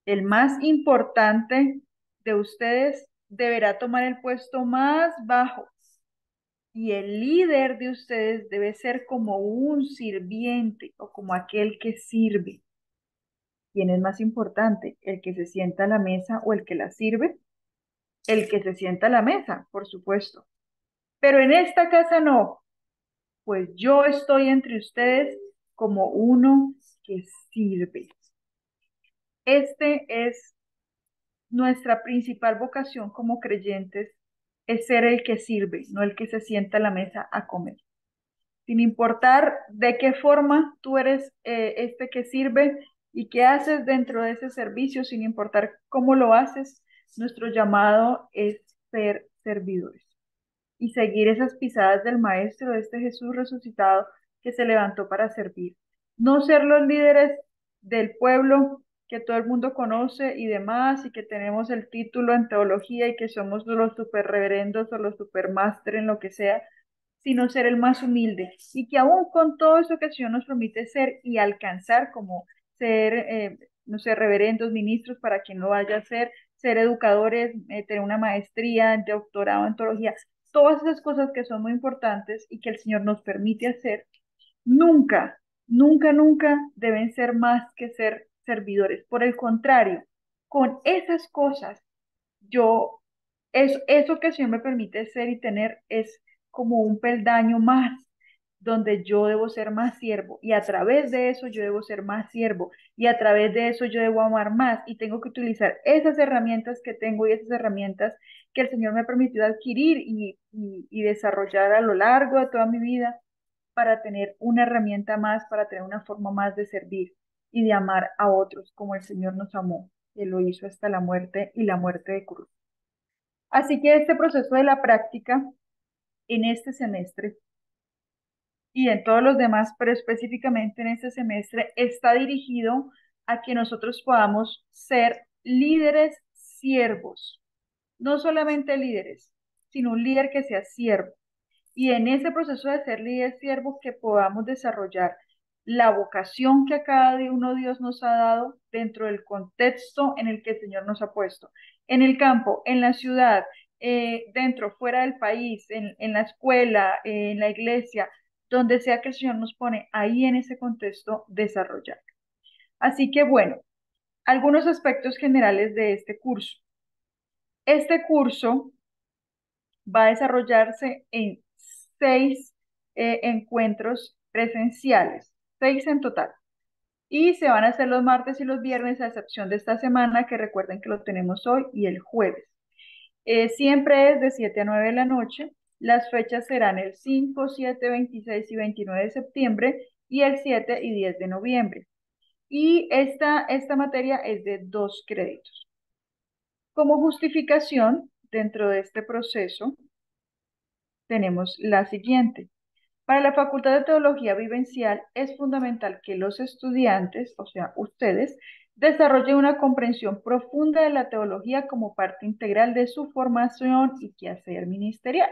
Speaker 1: El más importante de ustedes deberá tomar el puesto más bajo y el líder de ustedes debe ser como un sirviente o como aquel que sirve. ¿Quién es más importante? ¿El que se sienta a la mesa o el que la sirve? El que se sienta a la mesa, por supuesto. Pero en esta casa no, pues yo estoy entre ustedes como uno que sirve. Este es nuestra principal vocación como creyentes, es ser el que sirve, no el que se sienta a la mesa a comer. Sin importar de qué forma tú eres este que sirve y qué haces dentro de ese servicio, sin importar cómo lo haces, nuestro llamado es ser servidores y seguir esas pisadas del Maestro, de este Jesús resucitado que se levantó para servir. No ser los líderes del pueblo que todo el mundo conoce y demás, y que tenemos el título en teología y que somos los super reverendos o los super máster en lo que sea, sino ser el más humilde. Y que aún con todo eso que el Señor nos permite ser y alcanzar, como ser, no sé, reverendos, ministros, para quien lo vaya a ser educadores, tener una maestría, doctorado en teología, todas esas cosas que son muy importantes y que el Señor nos permite hacer, nunca, nunca, nunca deben ser más que ser servidores. Por el contrario, con esas cosas, yo, eso que el Señor me permite ser y tener es como un peldaño más, donde yo debo ser más siervo, y a través de eso yo debo ser más siervo, y a través de eso yo debo amar más, y tengo que utilizar esas herramientas que tengo y esas herramientas que el Señor me ha permitido adquirir y desarrollar a lo largo de toda mi vida para tener una herramienta más, para tener una forma más de servir y de amar a otros como el Señor nos amó, que lo hizo hasta la muerte y la muerte de cruz. Así que este proceso de la práctica en este semestre y en todos los demás, pero específicamente en este semestre, está dirigido a que nosotros podamos ser líderes siervos, no solamente líderes, sino un líder que sea siervo. Y en ese proceso de ser líder siervo, que podamos desarrollar la vocación que a cada uno Dios nos ha dado dentro del contexto en el que el Señor nos ha puesto, en el campo, en la ciudad, dentro, fuera del país, en la escuela, en la iglesia, donde sea que el Señor nos pone, ahí en ese contexto desarrollar. Así que bueno, algunos aspectos generales de este curso. Este curso va a desarrollarse en 6 encuentros presenciales, 6 en total. Y se van a hacer los martes y los viernes, a excepción de esta semana, que recuerden que lo tenemos hoy y el jueves. Siempre es de 7 a 9 de la noche. Las fechas serán el 5, 7, 26 y 29 de septiembre y el 7 y 10 de noviembre. Y esta materia es de 2 créditos. Como justificación, dentro de este proceso, tenemos la siguiente. Para la Facultad de Teología Vivencial es fundamental que los estudiantes, o sea, ustedes, desarrollen una comprensión profunda de la teología como parte integral de su formación y quehacer ministerial.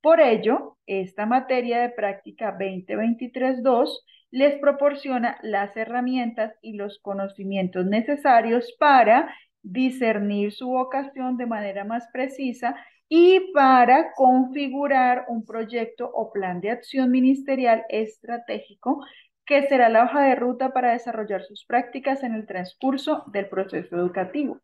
Speaker 1: Por ello, esta materia de práctica 2023-2 les proporciona las herramientas y los conocimientos necesarios para discernir su vocación de manera más precisa y para configurar un proyecto o plan de acción ministerial estratégico que será la hoja de ruta para desarrollar sus prácticas en el transcurso del proceso educativo.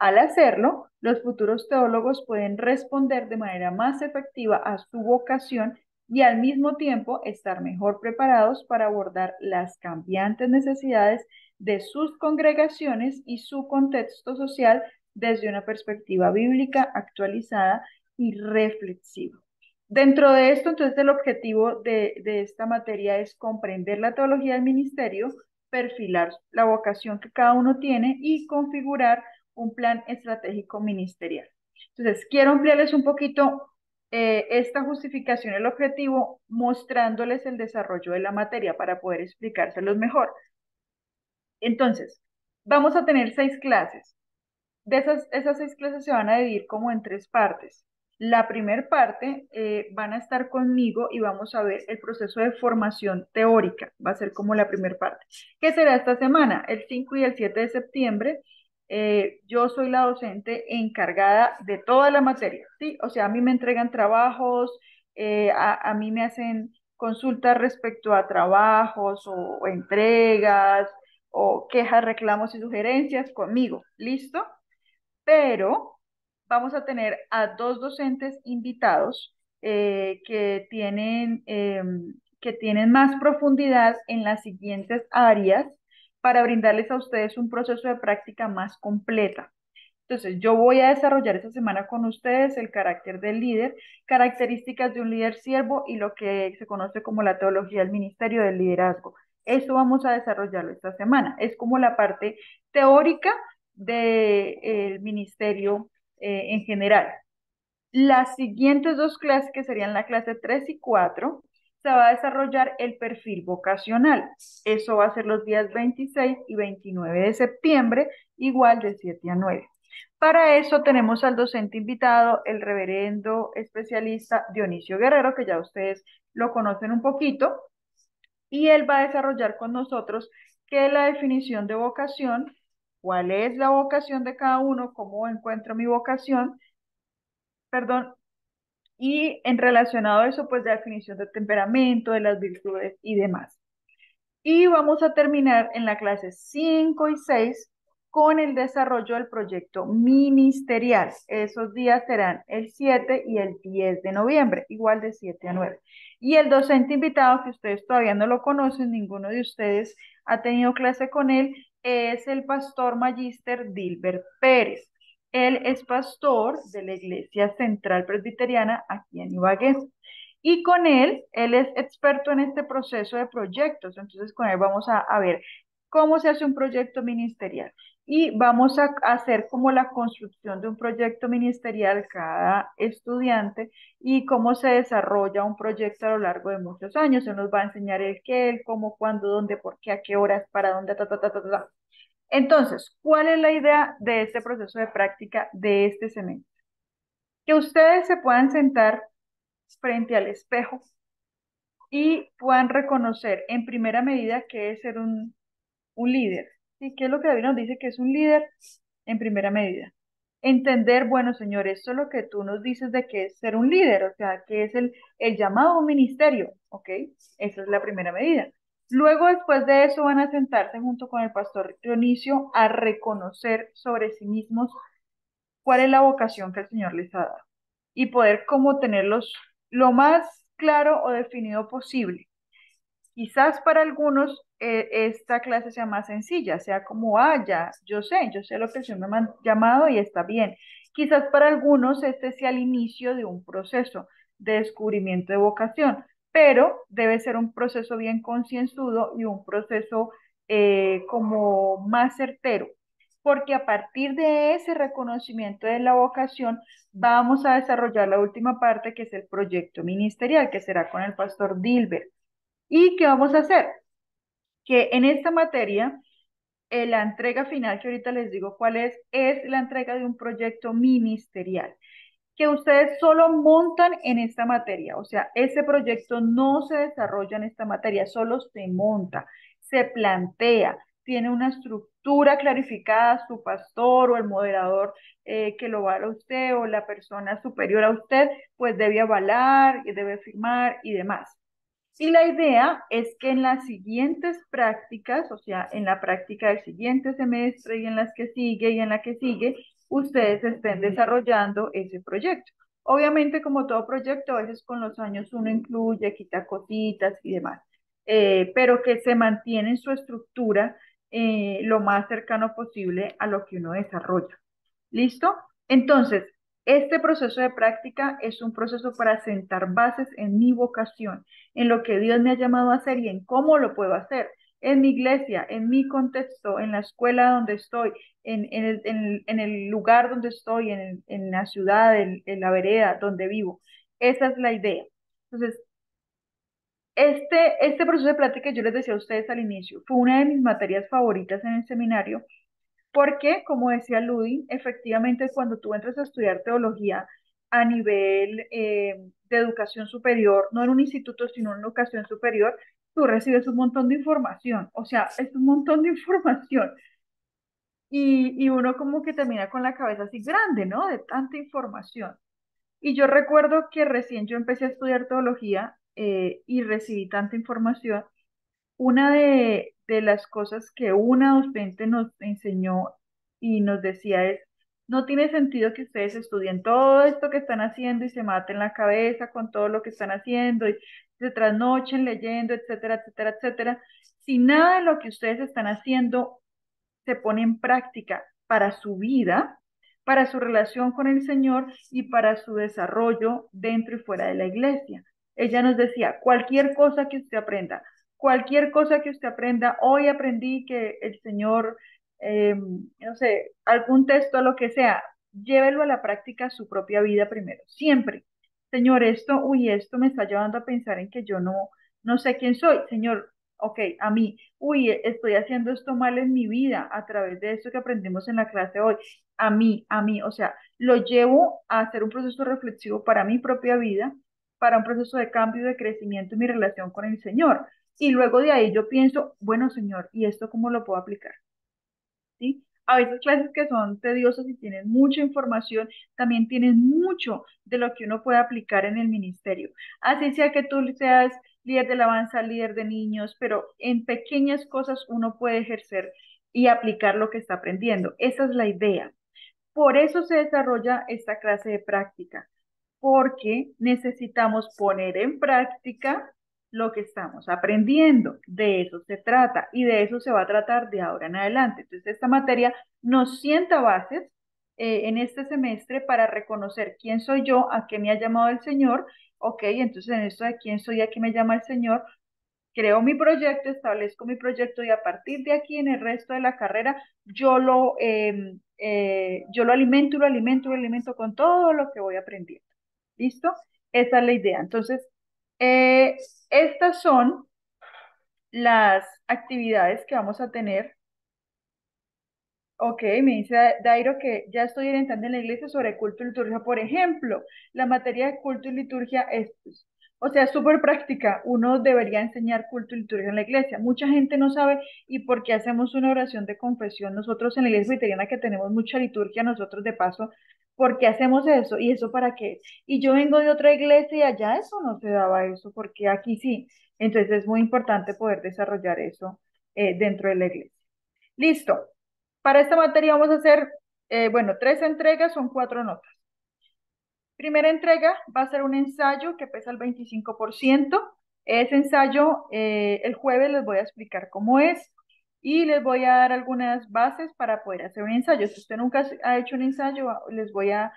Speaker 1: Al hacerlo, los futuros teólogos pueden responder de manera más efectiva a su vocación y al mismo tiempo estar mejor preparados para abordar las cambiantes necesidades de sus congregaciones y su contexto social desde una perspectiva bíblica actualizada y reflexiva. Dentro de esto, entonces, el objetivo de esta materia es comprender la teología del ministerio, perfilar la vocación que cada uno tiene y configurar un plan estratégico ministerial. Entonces, quiero ampliarles un poquito esta justificación, el objetivo, mostrándoles el desarrollo de la materia para poder explicárselos mejor. Entonces, vamos a tener 6 clases. Esas 6 clases se van a dividir como en 3 partes. La primer parte van a estar conmigo y vamos a ver el proceso de formación teórica. Va a ser como la primera parte. ¿Qué será esta semana? El 5 y el 7 de septiembre. Yo soy la docente encargada de toda la materia, ¿sí? O sea, a mí me entregan trabajos, a mí me hacen consultas respecto a trabajos o entregas o quejas, reclamos y sugerencias conmigo, ¿listo? Pero vamos a tener a dos docentes invitados que tienen más profundidad en las siguientes áreas para brindarles a ustedes un proceso de práctica más completa. Entonces, yo voy a desarrollar esta semana con ustedes el carácter del líder, características de un líder siervo y lo que se conoce como la teología del ministerio del liderazgo. Eso vamos a desarrollarlo esta semana. Es como la parte teórica del ministerio en general. Las siguientes dos clases, que serían la clase 3 y 4, se va a desarrollar el perfil vocacional. Eso va a ser los días 26 y 29 de septiembre, igual de 7 a 9. Para eso tenemos al docente invitado, el reverendo especialista Dionisio Guerrero, que ya ustedes lo conocen un poquito, y él va a desarrollar con nosotros qué es la definición de vocación, cuál es la vocación de cada uno, cómo encuentro mi vocación, perdón, y en relacionado a eso, pues la definición de temperamento, de las virtudes y demás. Y vamos a terminar en la clase 5 y 6 con el desarrollo del proyecto ministerial. Esos días serán el 7 y el 10 de noviembre, igual de 7 a 9. Y el docente invitado, que ustedes todavía no lo conocen, ninguno de ustedes ha tenido clase con él, es el pastor magíster Dilbert Pérez. Él es pastor de la Iglesia Central Presbiteriana aquí en Ibagué. Y con él es experto en este proceso de proyectos. Entonces, con él vamos a ver cómo se hace un proyecto ministerial. Y vamos a hacer como la construcción de un proyecto ministerial cada estudiante y cómo se desarrolla un proyecto a lo largo de muchos años. Él nos va a enseñar el qué, el cómo, cuándo, dónde, por qué, a qué horas, para dónde, ta, ta, ta, ta, ta. Entonces, ¿cuál es la idea de este proceso de práctica de este semestre? Que ustedes se puedan sentar frente al espejo y puedan reconocer en primera medida qué es ser un líder. ¿Sí? ¿Qué es lo que David nos dice que es un líder en primera medida? Entender, bueno, señor, esto es lo que tú nos dices de qué es ser un líder, o sea, qué es el llamado a un ministerio, ¿ok? Esa es la primera medida. Luego, después de eso, van a sentarse junto con el pastor Dionisio a reconocer sobre sí mismos cuál es la vocación que el Señor les ha dado y poder como tenerlos lo más claro o definido posible. Quizás para algunos esta clase sea más sencilla, sea como, ya, yo sé lo que el Señor me ha llamado y está bien. Quizás para algunos este sea el inicio de un proceso de descubrimiento de vocación, pero debe ser un proceso bien concienzudo y un proceso como más certero, porque a partir de ese reconocimiento de la vocación vamos a desarrollar la última parte, que es el proyecto ministerial, que será con el pastor Dilbert. ¿Y qué vamos a hacer? Que en esta materia, la entrega final, que ahorita les digo cuál es la entrega de un proyecto ministerial, que ustedes solo montan en esta materia. O sea, ese proyecto no se desarrolla en esta materia, solo se monta, se plantea, tiene una estructura clarificada, su pastor o el moderador que lo avala a usted o la persona superior a usted, pues debe avalar, debe firmar y demás. Y la idea es que en las siguientes prácticas, o sea, en la práctica del siguiente semestre y en las que sigue y en la que sigue, ustedes estén desarrollando ese proyecto. Obviamente, como todo proyecto, a veces con los años uno incluye, quita cositas y demás, pero que se mantiene en su estructura lo más cercano posible a lo que uno desarrolla. ¿Listo? Entonces, este proceso de práctica es un proceso para sentar bases en mi vocación, en lo que Dios me ha llamado a hacer y en cómo lo puedo hacer. En mi iglesia, en mi contexto, en la escuela donde estoy, en el lugar donde estoy, en la ciudad, en la vereda donde vivo. Esa es la idea. Entonces, este proceso de práctica, yo les decía a ustedes al inicio, fue una de mis materias favoritas en el seminario porque, como decía Ludin, efectivamente cuando tú entras a estudiar teología, a nivel de educación superior, no en un instituto, sino en educación superior, tú recibes un montón de información, o sea, es un montón de información. Y uno como que termina con la cabeza así grande, ¿no? De tanta información. Y yo recuerdo que recién yo empecé a estudiar teología y recibí tanta información. Una de las cosas que una docente nos enseñó y nos decía es, no tiene sentido que ustedes estudien todo esto que están haciendo y se maten la cabeza con todo lo que están haciendo y se trasnochen leyendo, etcétera, etcétera, etcétera, si nada de lo que ustedes están haciendo se pone en práctica para su vida, para su relación con el Señor y para su desarrollo dentro y fuera de la iglesia. Ella nos decía, cualquier cosa que usted aprenda, hoy aprendí que el Señor, no sé, algún texto, lo que sea, llévelo a la práctica a su propia vida primero, siempre. Señor, esto me está llevando a pensar en que yo no sé quién soy. Señor, ok, a mí, estoy haciendo esto mal en mi vida a través de esto que aprendimos en la clase hoy. O sea, lo llevo a hacer un proceso reflexivo para mi propia vida, para un proceso de cambio, de crecimiento en mi relación con el Señor. Y luego de ahí yo pienso, bueno, Señor, ¿y esto cómo lo puedo aplicar? ¿Sí? A veces clases que son tediosas y tienen mucha información, también tienen mucho de lo que uno puede aplicar en el ministerio. Así sea que tú seas líder de alabanza, líder de niños, pero en pequeñas cosas uno puede ejercer y aplicar lo que está aprendiendo. Esa es la idea. Por eso se desarrolla esta clase de práctica, porque necesitamos poner en práctica lo que estamos aprendiendo. De eso se trata y de eso se va a tratar de ahora en adelante. Entonces, esta materia nos sienta bases en este semestre para reconocer quién soy yo, a qué me ha llamado el Señor. Ok, entonces en esto de quién soy, a qué me llama el Señor, creo mi proyecto, establezco mi proyecto y a partir de aquí en el resto de la carrera yo lo alimento y lo alimento con todo lo que voy aprendiendo. ¿Listo? Esa es la idea. Entonces, eh, estas son las actividades que vamos a tener. Ok, me dice Dairo que ya estoy orientando en la iglesia sobre culto y liturgia, por ejemplo. La materia de culto y liturgia es, o sea, súper práctica. Uno debería enseñar culto y liturgia en la iglesia. Mucha gente no sabe y por qué hacemos una oración de confesión. Nosotros en la iglesia presbiteriana que tenemos mucha liturgia, nosotros de paso, ¿por qué hacemos eso? ¿Y eso para qué? Y yo vengo de otra iglesia y allá eso no se daba eso, porque aquí sí. Entonces es muy importante poder desarrollar eso dentro de la iglesia. Listo. Para esta materia vamos a hacer, bueno, 3 entregas, son 4 notas. Primera entrega va a ser un ensayo que pesa el 25%. Ese ensayo, el jueves les voy a explicar cómo es y les voy a dar algunas bases para poder hacer un ensayo. Si usted nunca ha hecho un ensayo, les voy a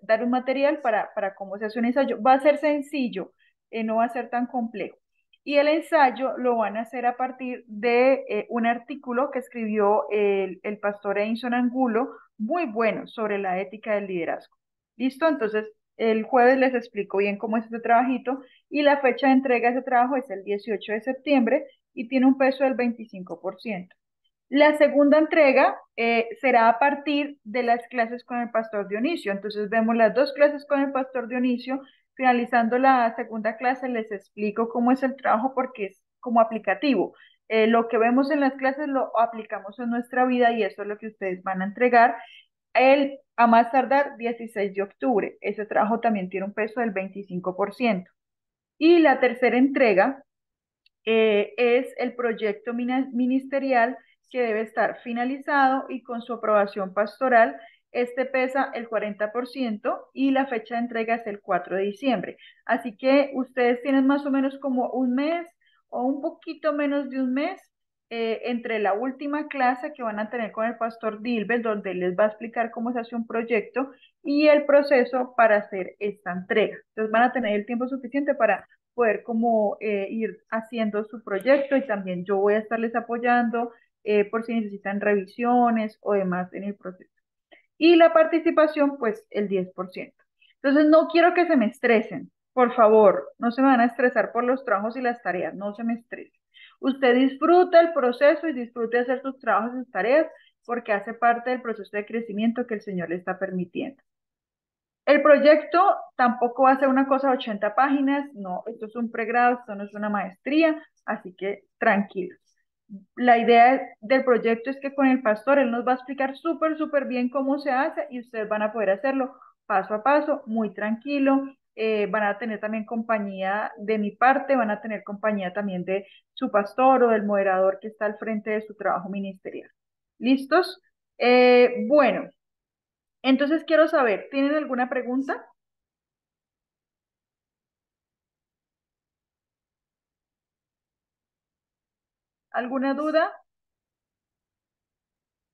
Speaker 1: dar un material para cómo se hace un ensayo. Va a ser sencillo, no va a ser tan complejo. Y el ensayo lo van a hacer a partir de un artículo que escribió el pastor Einson Angulo, muy bueno, sobre la ética del liderazgo. ¿Listo? Entonces, el jueves les explico bien cómo es este trabajito y la fecha de entrega de ese trabajo es el 18 de septiembre y tiene un peso del 25%. La segunda entrega será a partir de las clases con el pastor Dionisio. Entonces vemos las 2 clases con el pastor Dionisio. Finalizando la segunda clase les explico cómo es el trabajo porque es como aplicativo. Lo que vemos en las clases lo aplicamos en nuestra vida y eso es lo que ustedes van a entregar a más tardar 16 de octubre. Ese trabajo también tiene un peso del 25%. Y la tercera entrega es el proyecto ministerial que debe estar finalizado y con su aprobación pastoral. Este pesa el 40% y la fecha de entrega es el 4 de diciembre. Así que ustedes tienen más o menos como un mes o un poquito menos de un mes entre la última clase que van a tener con el pastor Dilbert, donde les va a explicar cómo se hace un proyecto, y el proceso para hacer esta entrega. Entonces van a tener el tiempo suficiente para poder como ir haciendo su proyecto y también yo voy a estarles apoyando por si necesitan revisiones o demás en el proceso. Y la participación, pues el 10%. Entonces no quiero que se me estresen, por favor, no se me van a estresar por los trabajos y las tareas, no se me estresen. Usted disfruta el proceso y disfrute hacer sus trabajos y sus tareas porque hace parte del proceso de crecimiento que el Señor le está permitiendo. El proyecto tampoco va a ser una cosa de 80 páginas, no, esto es un pregrado, esto no es una maestría, así que tranquilos. La idea del proyecto es que con el pastor él nos va a explicar súper bien cómo se hace y ustedes van a poder hacerlo paso a paso, muy tranquilo. Van a tener también compañía de mi parte, van a tener compañía también de su pastor o del moderador que está al frente de su trabajo ministerial. ¿Listos? Bueno, entonces quiero saber, ¿tienen alguna pregunta? ¿Alguna duda?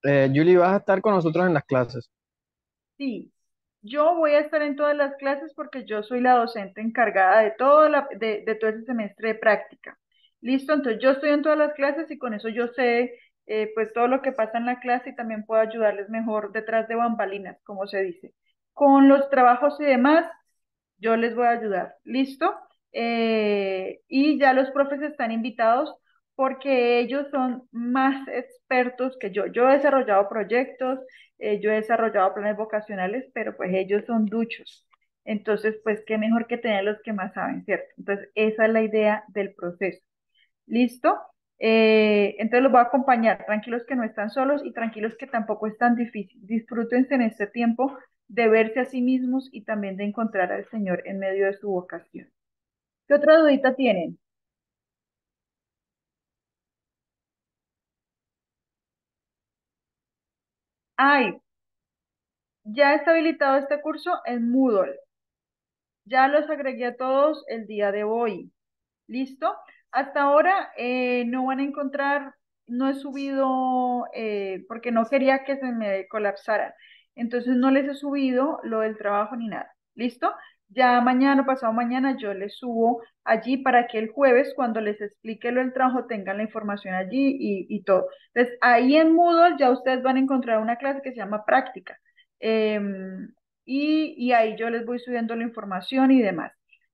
Speaker 6: Julie, ¿vas a estar con nosotros en las clases?
Speaker 1: Sí, yo voy a estar en todas las clases porque yo soy la docente encargada de de todo ese semestre de práctica. Listo, entonces yo estoy en todas las clases y con eso yo sé pues todo lo que pasa en la clase y también puedo ayudarles mejor detrás de bambalinas, como se dice. Con los trabajos y demás, yo les voy a ayudar. ¿Listo? Y ya los profes están invitados porque ellos son más expertos que yo. Yo he desarrollado proyectos, yo he desarrollado planes vocacionales, pero pues ellos son duchos. Entonces, pues qué mejor que tener los que más saben, ¿cierto? Entonces, esa es la idea del proceso. ¿Listo? Entonces los voy a acompañar, tranquilos que no están solos y tranquilos que tampoco es tan difícil. Disfrútense en este tiempo de verse a sí mismos y también de encontrar al Señor en medio de su vocación. ¿Qué otra dudita tienen? Ay, ya está habilitado este curso en Moodle. Ya los agregué a todos el día de hoy. ¿Listo? Hasta ahora no van a encontrar, no he subido porque no quería que se me colapsara. Entonces no les he subido lo del trabajo ni nada. ¿Listo? Ya mañana, pasado mañana, yo les subo allí para que el jueves, cuando les explique lo del trabajo, tengan la información allí y todo. Entonces, ahí en Moodle ya ustedes van a encontrar una clase que se llama práctica. Y ahí yo les voy subiendo la información y demás.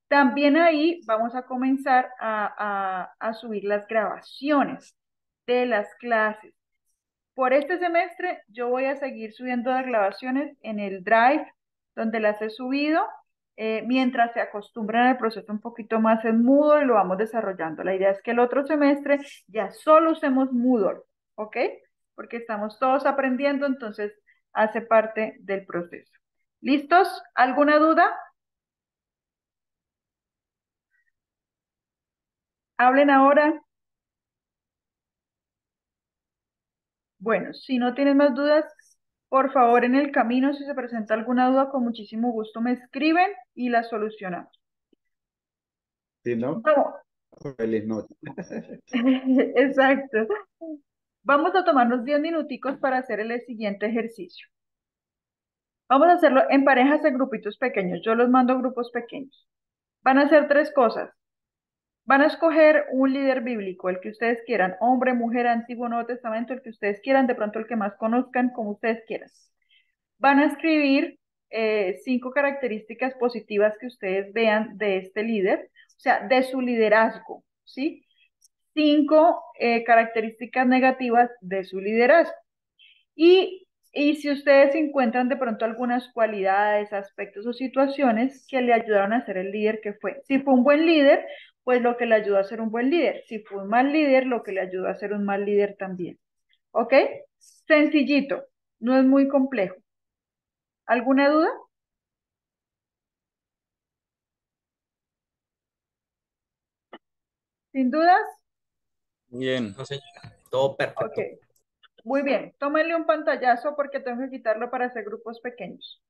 Speaker 1: También ahí vamos a comenzar a subir las grabaciones de las clases. Por este semestre yo voy a seguir subiendo las grabaciones en el Drive, donde las he subido, mientras se acostumbran al proceso un poquito más en Moodle y lo vamos desarrollando. La idea es que el otro semestre ya solo usemos Moodle, ¿ok? Porque estamos todos aprendiendo, entonces hace parte del proceso. ¿Listos? ¿Alguna duda? Hablen ahora. Bueno, si no tienen más dudas, por favor en el camino, si se presenta alguna duda, con muchísimo gusto me escriben y la solucionamos.
Speaker 11: Si no,
Speaker 1: Vamos.
Speaker 11: feliz noche.
Speaker 1: Exacto. Vamos a tomarnos 10 minuticos para hacer el siguiente ejercicio. Vamos a hacerlo en parejas en grupitos pequeños. Yo los mando a grupos pequeños. Van a hacer tres cosas. Van a escoger un líder bíblico, el que ustedes quieran, hombre, mujer, antiguo, nuevo testamento, el que ustedes quieran, de pronto el que más conozcan, como ustedes quieran. Van a escribir 5 características positivas que ustedes vean de este líder, o sea, de su liderazgo, ¿sí? 5 características negativas de su liderazgo. Y si ustedes encuentran de pronto algunas cualidades, aspectos o situaciones que le ayudaron a ser el líder que fue. Si fue un buen líder, pues lo que le ayudó a ser un buen líder. Si fue un mal líder, lo que le ayudó a ser un mal líder también. ¿Ok? Sencillito, no es muy complejo. ¿Alguna duda? ¿Sin dudas?
Speaker 16: Bien.
Speaker 14: No, señora, todo
Speaker 1: Ok,
Speaker 14: perfecto.
Speaker 1: muy bien. Tómenle un pantallazo porque tengo que quitarlo para hacer grupos pequeños.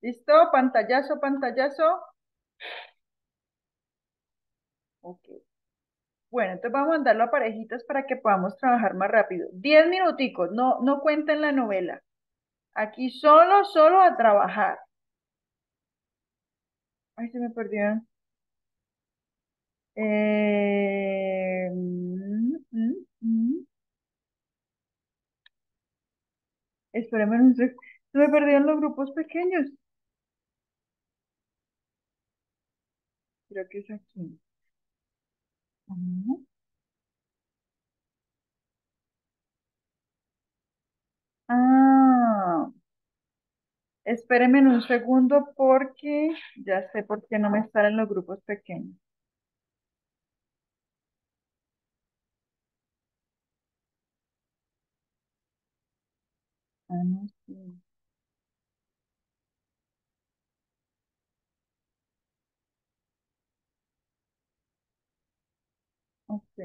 Speaker 1: ¿Listo? Pantallazo, pantallazo. Ok. Bueno, entonces vamos a mandarlo a parejitas para que podamos trabajar más rápido. 10 minuticos, no cuenten la novela. Aquí solo a trabajar. Ay, se me perdieron. Eh, mm, mm, mm. Espérenme un seg- Se me perdieron los grupos pequeños. Creo que es aquí. Ujú. Ah, espérenme un segundo porque ya sé por qué no me salen los grupos pequeños. Ah, no, sí. Ok.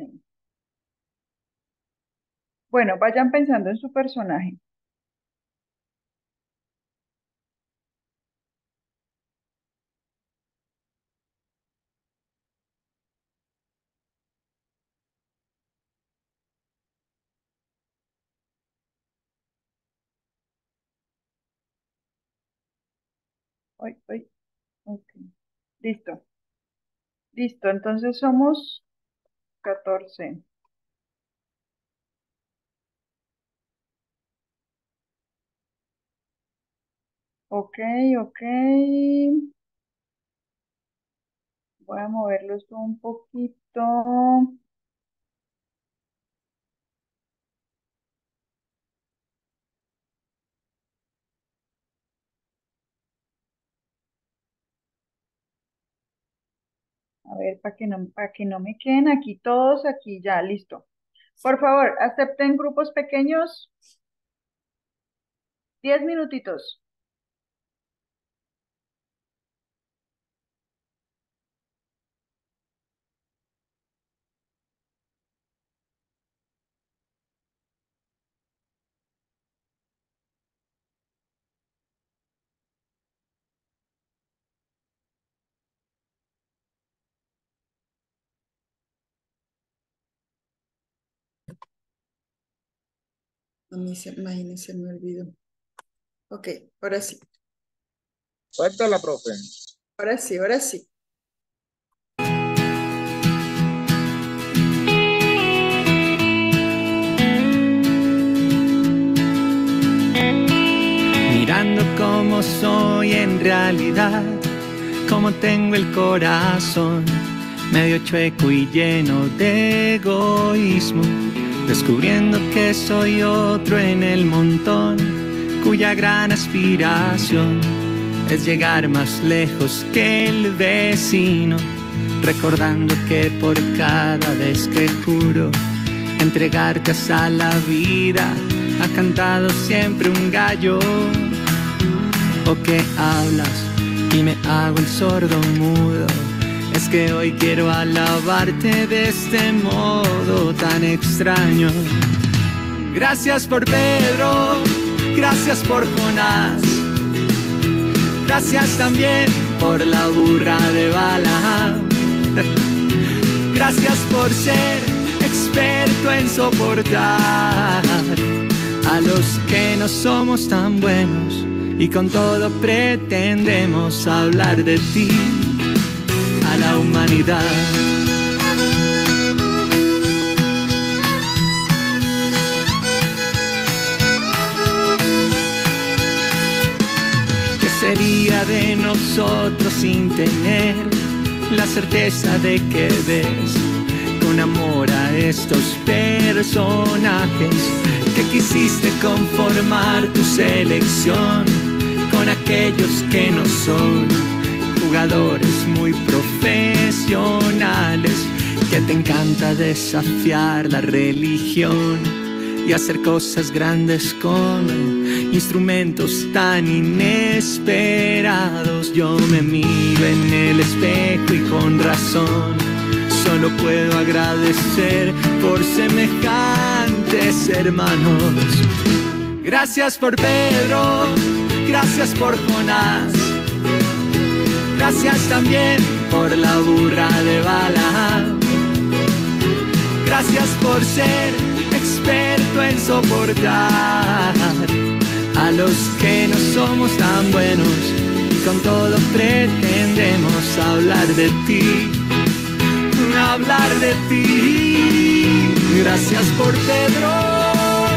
Speaker 1: Bueno, vayan pensando en su personaje. Ay, ay, ok. Listo. Listo. Entonces somos 14. Ok, ok. Voy a moverlos un poquito. A ver, para que no me queden aquí todos, aquí ya, listo. Por favor, acepten grupos pequeños, 10 minutitos. A mí imagínense, me olvidó. Ok, ahora sí,
Speaker 7: Suéltala, profe.
Speaker 1: ahora sí, ahora sí.
Speaker 17: Mirando cómo soy en realidad, cómo tengo el corazón medio chueco y lleno de egoísmo, descubriendo que soy otro en el montón, cuya gran aspiración es llegar más lejos que el vecino, recordando que por cada vez que juro entregarte a la vida, ha cantado siempre un gallo. O que hablas y me hago el sordo mudo, es que hoy quiero alabarte de este modo tan extraño. Gracias por Pedro, gracias por Jonás, gracias también por la burra de Balaam. Gracias por ser experto en soportar a los que no somos tan buenos y con todo pretendemos hablar de ti a la humanidad. ¿Qué sería de nosotros sin tener la certeza de que ves con amor a estos personajes que quisiste conformar tu selección con aquellos que no son jugadores muy profesionales, que te encanta desafiar la religión y hacer cosas grandes con instrumentos tan inesperados? Yo me miro en el espejo y con razón solo puedo agradecer por semejantes hermanos. Gracias por Pedro, gracias por Jonás, gracias también por la burra de Balaam. Gracias por ser experto en soportar a los que no somos tan buenos y con todo pretendemos hablar de ti, hablar de ti. Gracias por Pedro,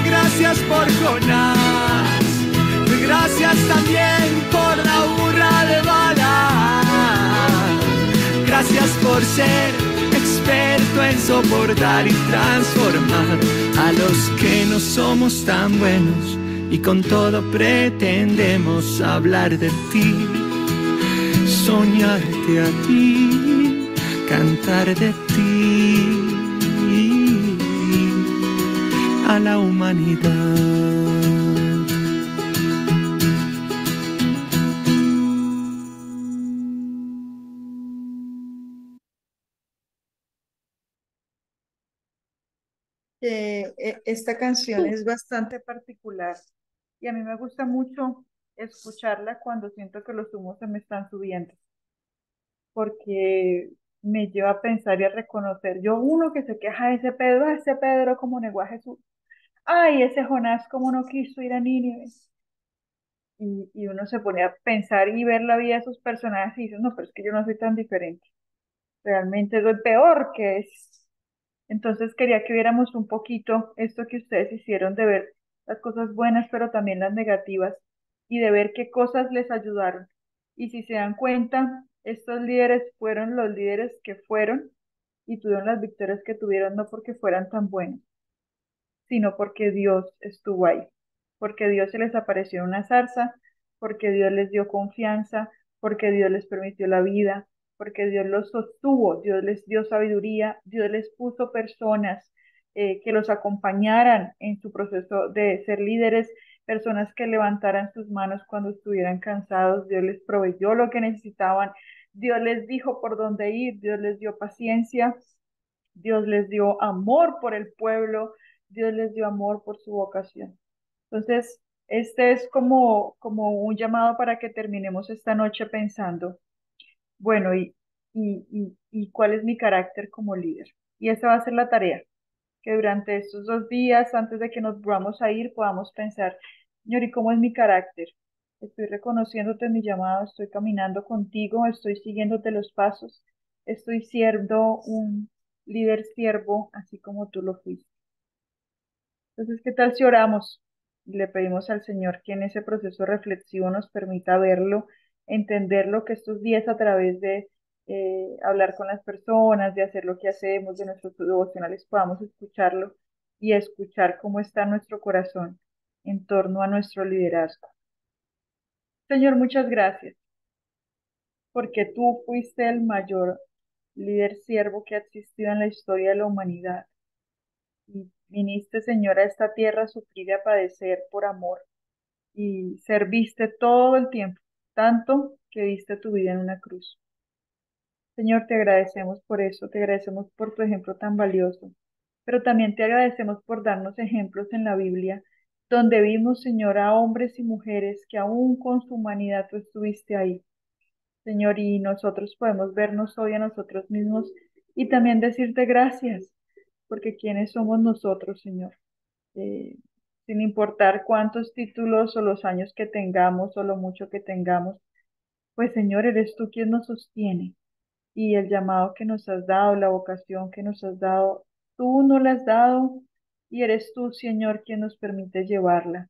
Speaker 17: gracias por Jonás, gracias también por la burra de Balaam. Gracias por ser experto en soportar y transformar a los que no somos tan buenos y con todo pretendemos hablar de ti, soñarte a ti, cantar de ti a la humanidad.
Speaker 1: Esta canción es bastante particular y a mí me gusta mucho escucharla cuando siento que los humos se me están subiendo, porque me lleva a pensar y a reconocer. Yo uno que se queja de ese Pedro como negó a Jesús. Ay, ese Jonás como no quiso ir a Nínive. Y uno se pone a pensar y ver la vida de esos personajes y dice, no, pero es que yo no soy tan diferente. Realmente soy peor que es. Entonces quería que viéramos un poquito esto que ustedes hicieron de ver las cosas buenas, pero también las negativas, y de ver qué cosas les ayudaron. Y si se dan cuenta, estos líderes fueron los líderes que fueron y tuvieron las victorias que tuvieron, no porque fueran tan buenos, sino porque Dios estuvo ahí, porque Dios se les apareció en una zarza, porque Dios les dio confianza, porque Dios les permitió la vida, porque Dios los sostuvo, Dios les dio sabiduría, Dios les puso personas que los acompañaran en su proceso de ser líderes, personas que levantaran sus manos cuando estuvieran cansados, Dios les proveyó lo que necesitaban, Dios les dijo por dónde ir, Dios les dio paciencia, Dios les dio amor por el pueblo, Dios les dio amor por su vocación. Entonces, este es como un llamado para que terminemos esta noche pensando, bueno, y cuál es mi carácter como líder. Y esa va a ser la tarea, que durante estos 2 días, antes de que nos vamos a ir, podamos pensar, Señor, ¿y cómo es mi carácter? Estoy reconociéndote en mi llamado, estoy caminando contigo, estoy siguiéndote los pasos, estoy siendo un líder siervo, así como tú lo fuiste. Entonces, ¿qué tal si oramos y le pedimos al Señor que en ese proceso reflexivo nos permita verlo, entenderlo, que estos días a través de hablar con las personas, de hacer lo que hacemos, de nuestros devocionales, podamos escucharlo y escuchar cómo está nuestro corazón en torno a nuestro liderazgo? Señor, muchas gracias, porque tú fuiste el mayor líder siervo que ha existido en la historia de la humanidad. Y viniste, Señor, a esta tierra a sufrir y a padecer por amor. Y serviste todo el tiempo, tanto que diste tu vida en una cruz. Señor, te agradecemos por eso, te agradecemos por tu ejemplo tan valioso, pero también te agradecemos por darnos ejemplos en la Biblia, donde vimos, Señor, a hombres y mujeres que aún con su humanidad tú estuviste ahí. Señor, y nosotros podemos vernos hoy a nosotros mismos y también decirte gracias, porque ¿quiénes somos nosotros, Señor? eh, Sin importar cuántos títulos o los años que tengamos o lo mucho que tengamos, pues Señor, eres tú quien nos sostiene y el llamado que nos has dado, la vocación que nos has dado, tú nos la has dado y eres tú, Señor, quien nos permite llevarla,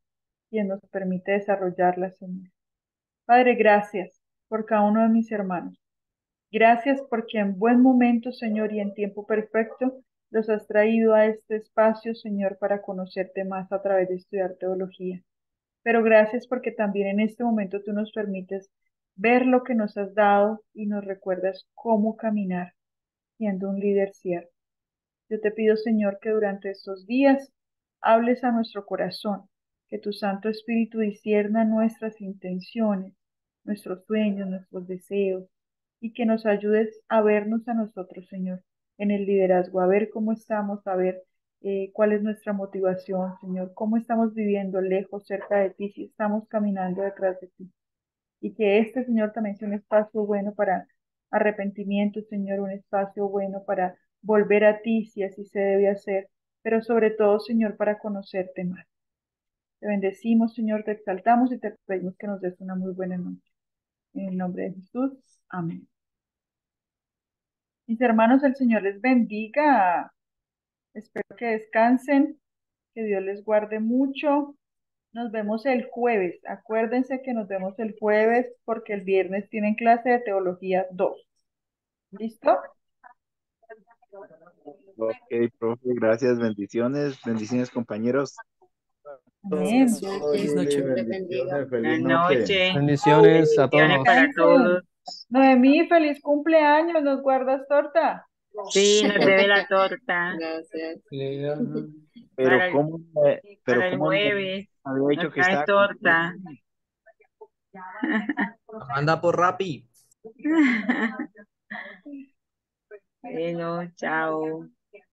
Speaker 1: quien nos permite desarrollarla, Señor. Padre, gracias por cada uno de mis hermanos. Gracias porque en buen momento, Señor, y en tiempo perfecto, los has traído a este espacio, Señor, para conocerte más a través de estudiar teología. Pero gracias porque también en este momento tú nos permites ver lo que nos has dado y nos recuerdas cómo caminar siendo un líder cierto. Yo te pido, Señor, que durante estos días hables a nuestro corazón, que tu Santo Espíritu discierna nuestras intenciones, nuestros sueños, nuestros deseos, y que nos ayudes a vernos a nosotros, Señor, en el liderazgo, a ver cómo estamos, a ver cuál es nuestra motivación, Señor, cómo estamos viviendo lejos, cerca de ti, si estamos caminando detrás de ti. Y que este, Señor, también sea un espacio bueno para arrepentimiento, Señor, un espacio bueno para volver a ti, si así se debe hacer, pero sobre todo, Señor, para conocerte más. Te bendecimos, Señor, te exaltamos y te pedimos que nos des una muy buena noche. En el nombre de Jesús, amén. Mis hermanos, el Señor les bendiga. Espero que descansen, que Dios les guarde mucho. Nos vemos el jueves. Acuérdense que nos vemos el jueves porque el viernes tienen clase de teología 2. ¿Listo?
Speaker 8: Ok, profe, gracias, bendiciones, bendiciones compañeros.
Speaker 1: Amén.
Speaker 12: Feliz noche.
Speaker 11: Bendiciones, feliz
Speaker 18: Buenas
Speaker 11: noche.
Speaker 18: noches.
Speaker 6: Bendiciones a
Speaker 18: Bendiciones para
Speaker 6: todos.
Speaker 18: todos.
Speaker 1: Noemí, feliz cumpleaños, ¿nos guardas torta?
Speaker 18: Sí, nos debe la torta
Speaker 15: Gracias.
Speaker 8: Pero
Speaker 18: para el,
Speaker 8: cómo, pero
Speaker 18: para el
Speaker 8: cómo
Speaker 18: jueves.
Speaker 8: había dicho
Speaker 18: Nos
Speaker 8: que
Speaker 18: trae
Speaker 8: estaba
Speaker 18: torta.
Speaker 2: Manda por Rappi.
Speaker 18: Bueno, chao.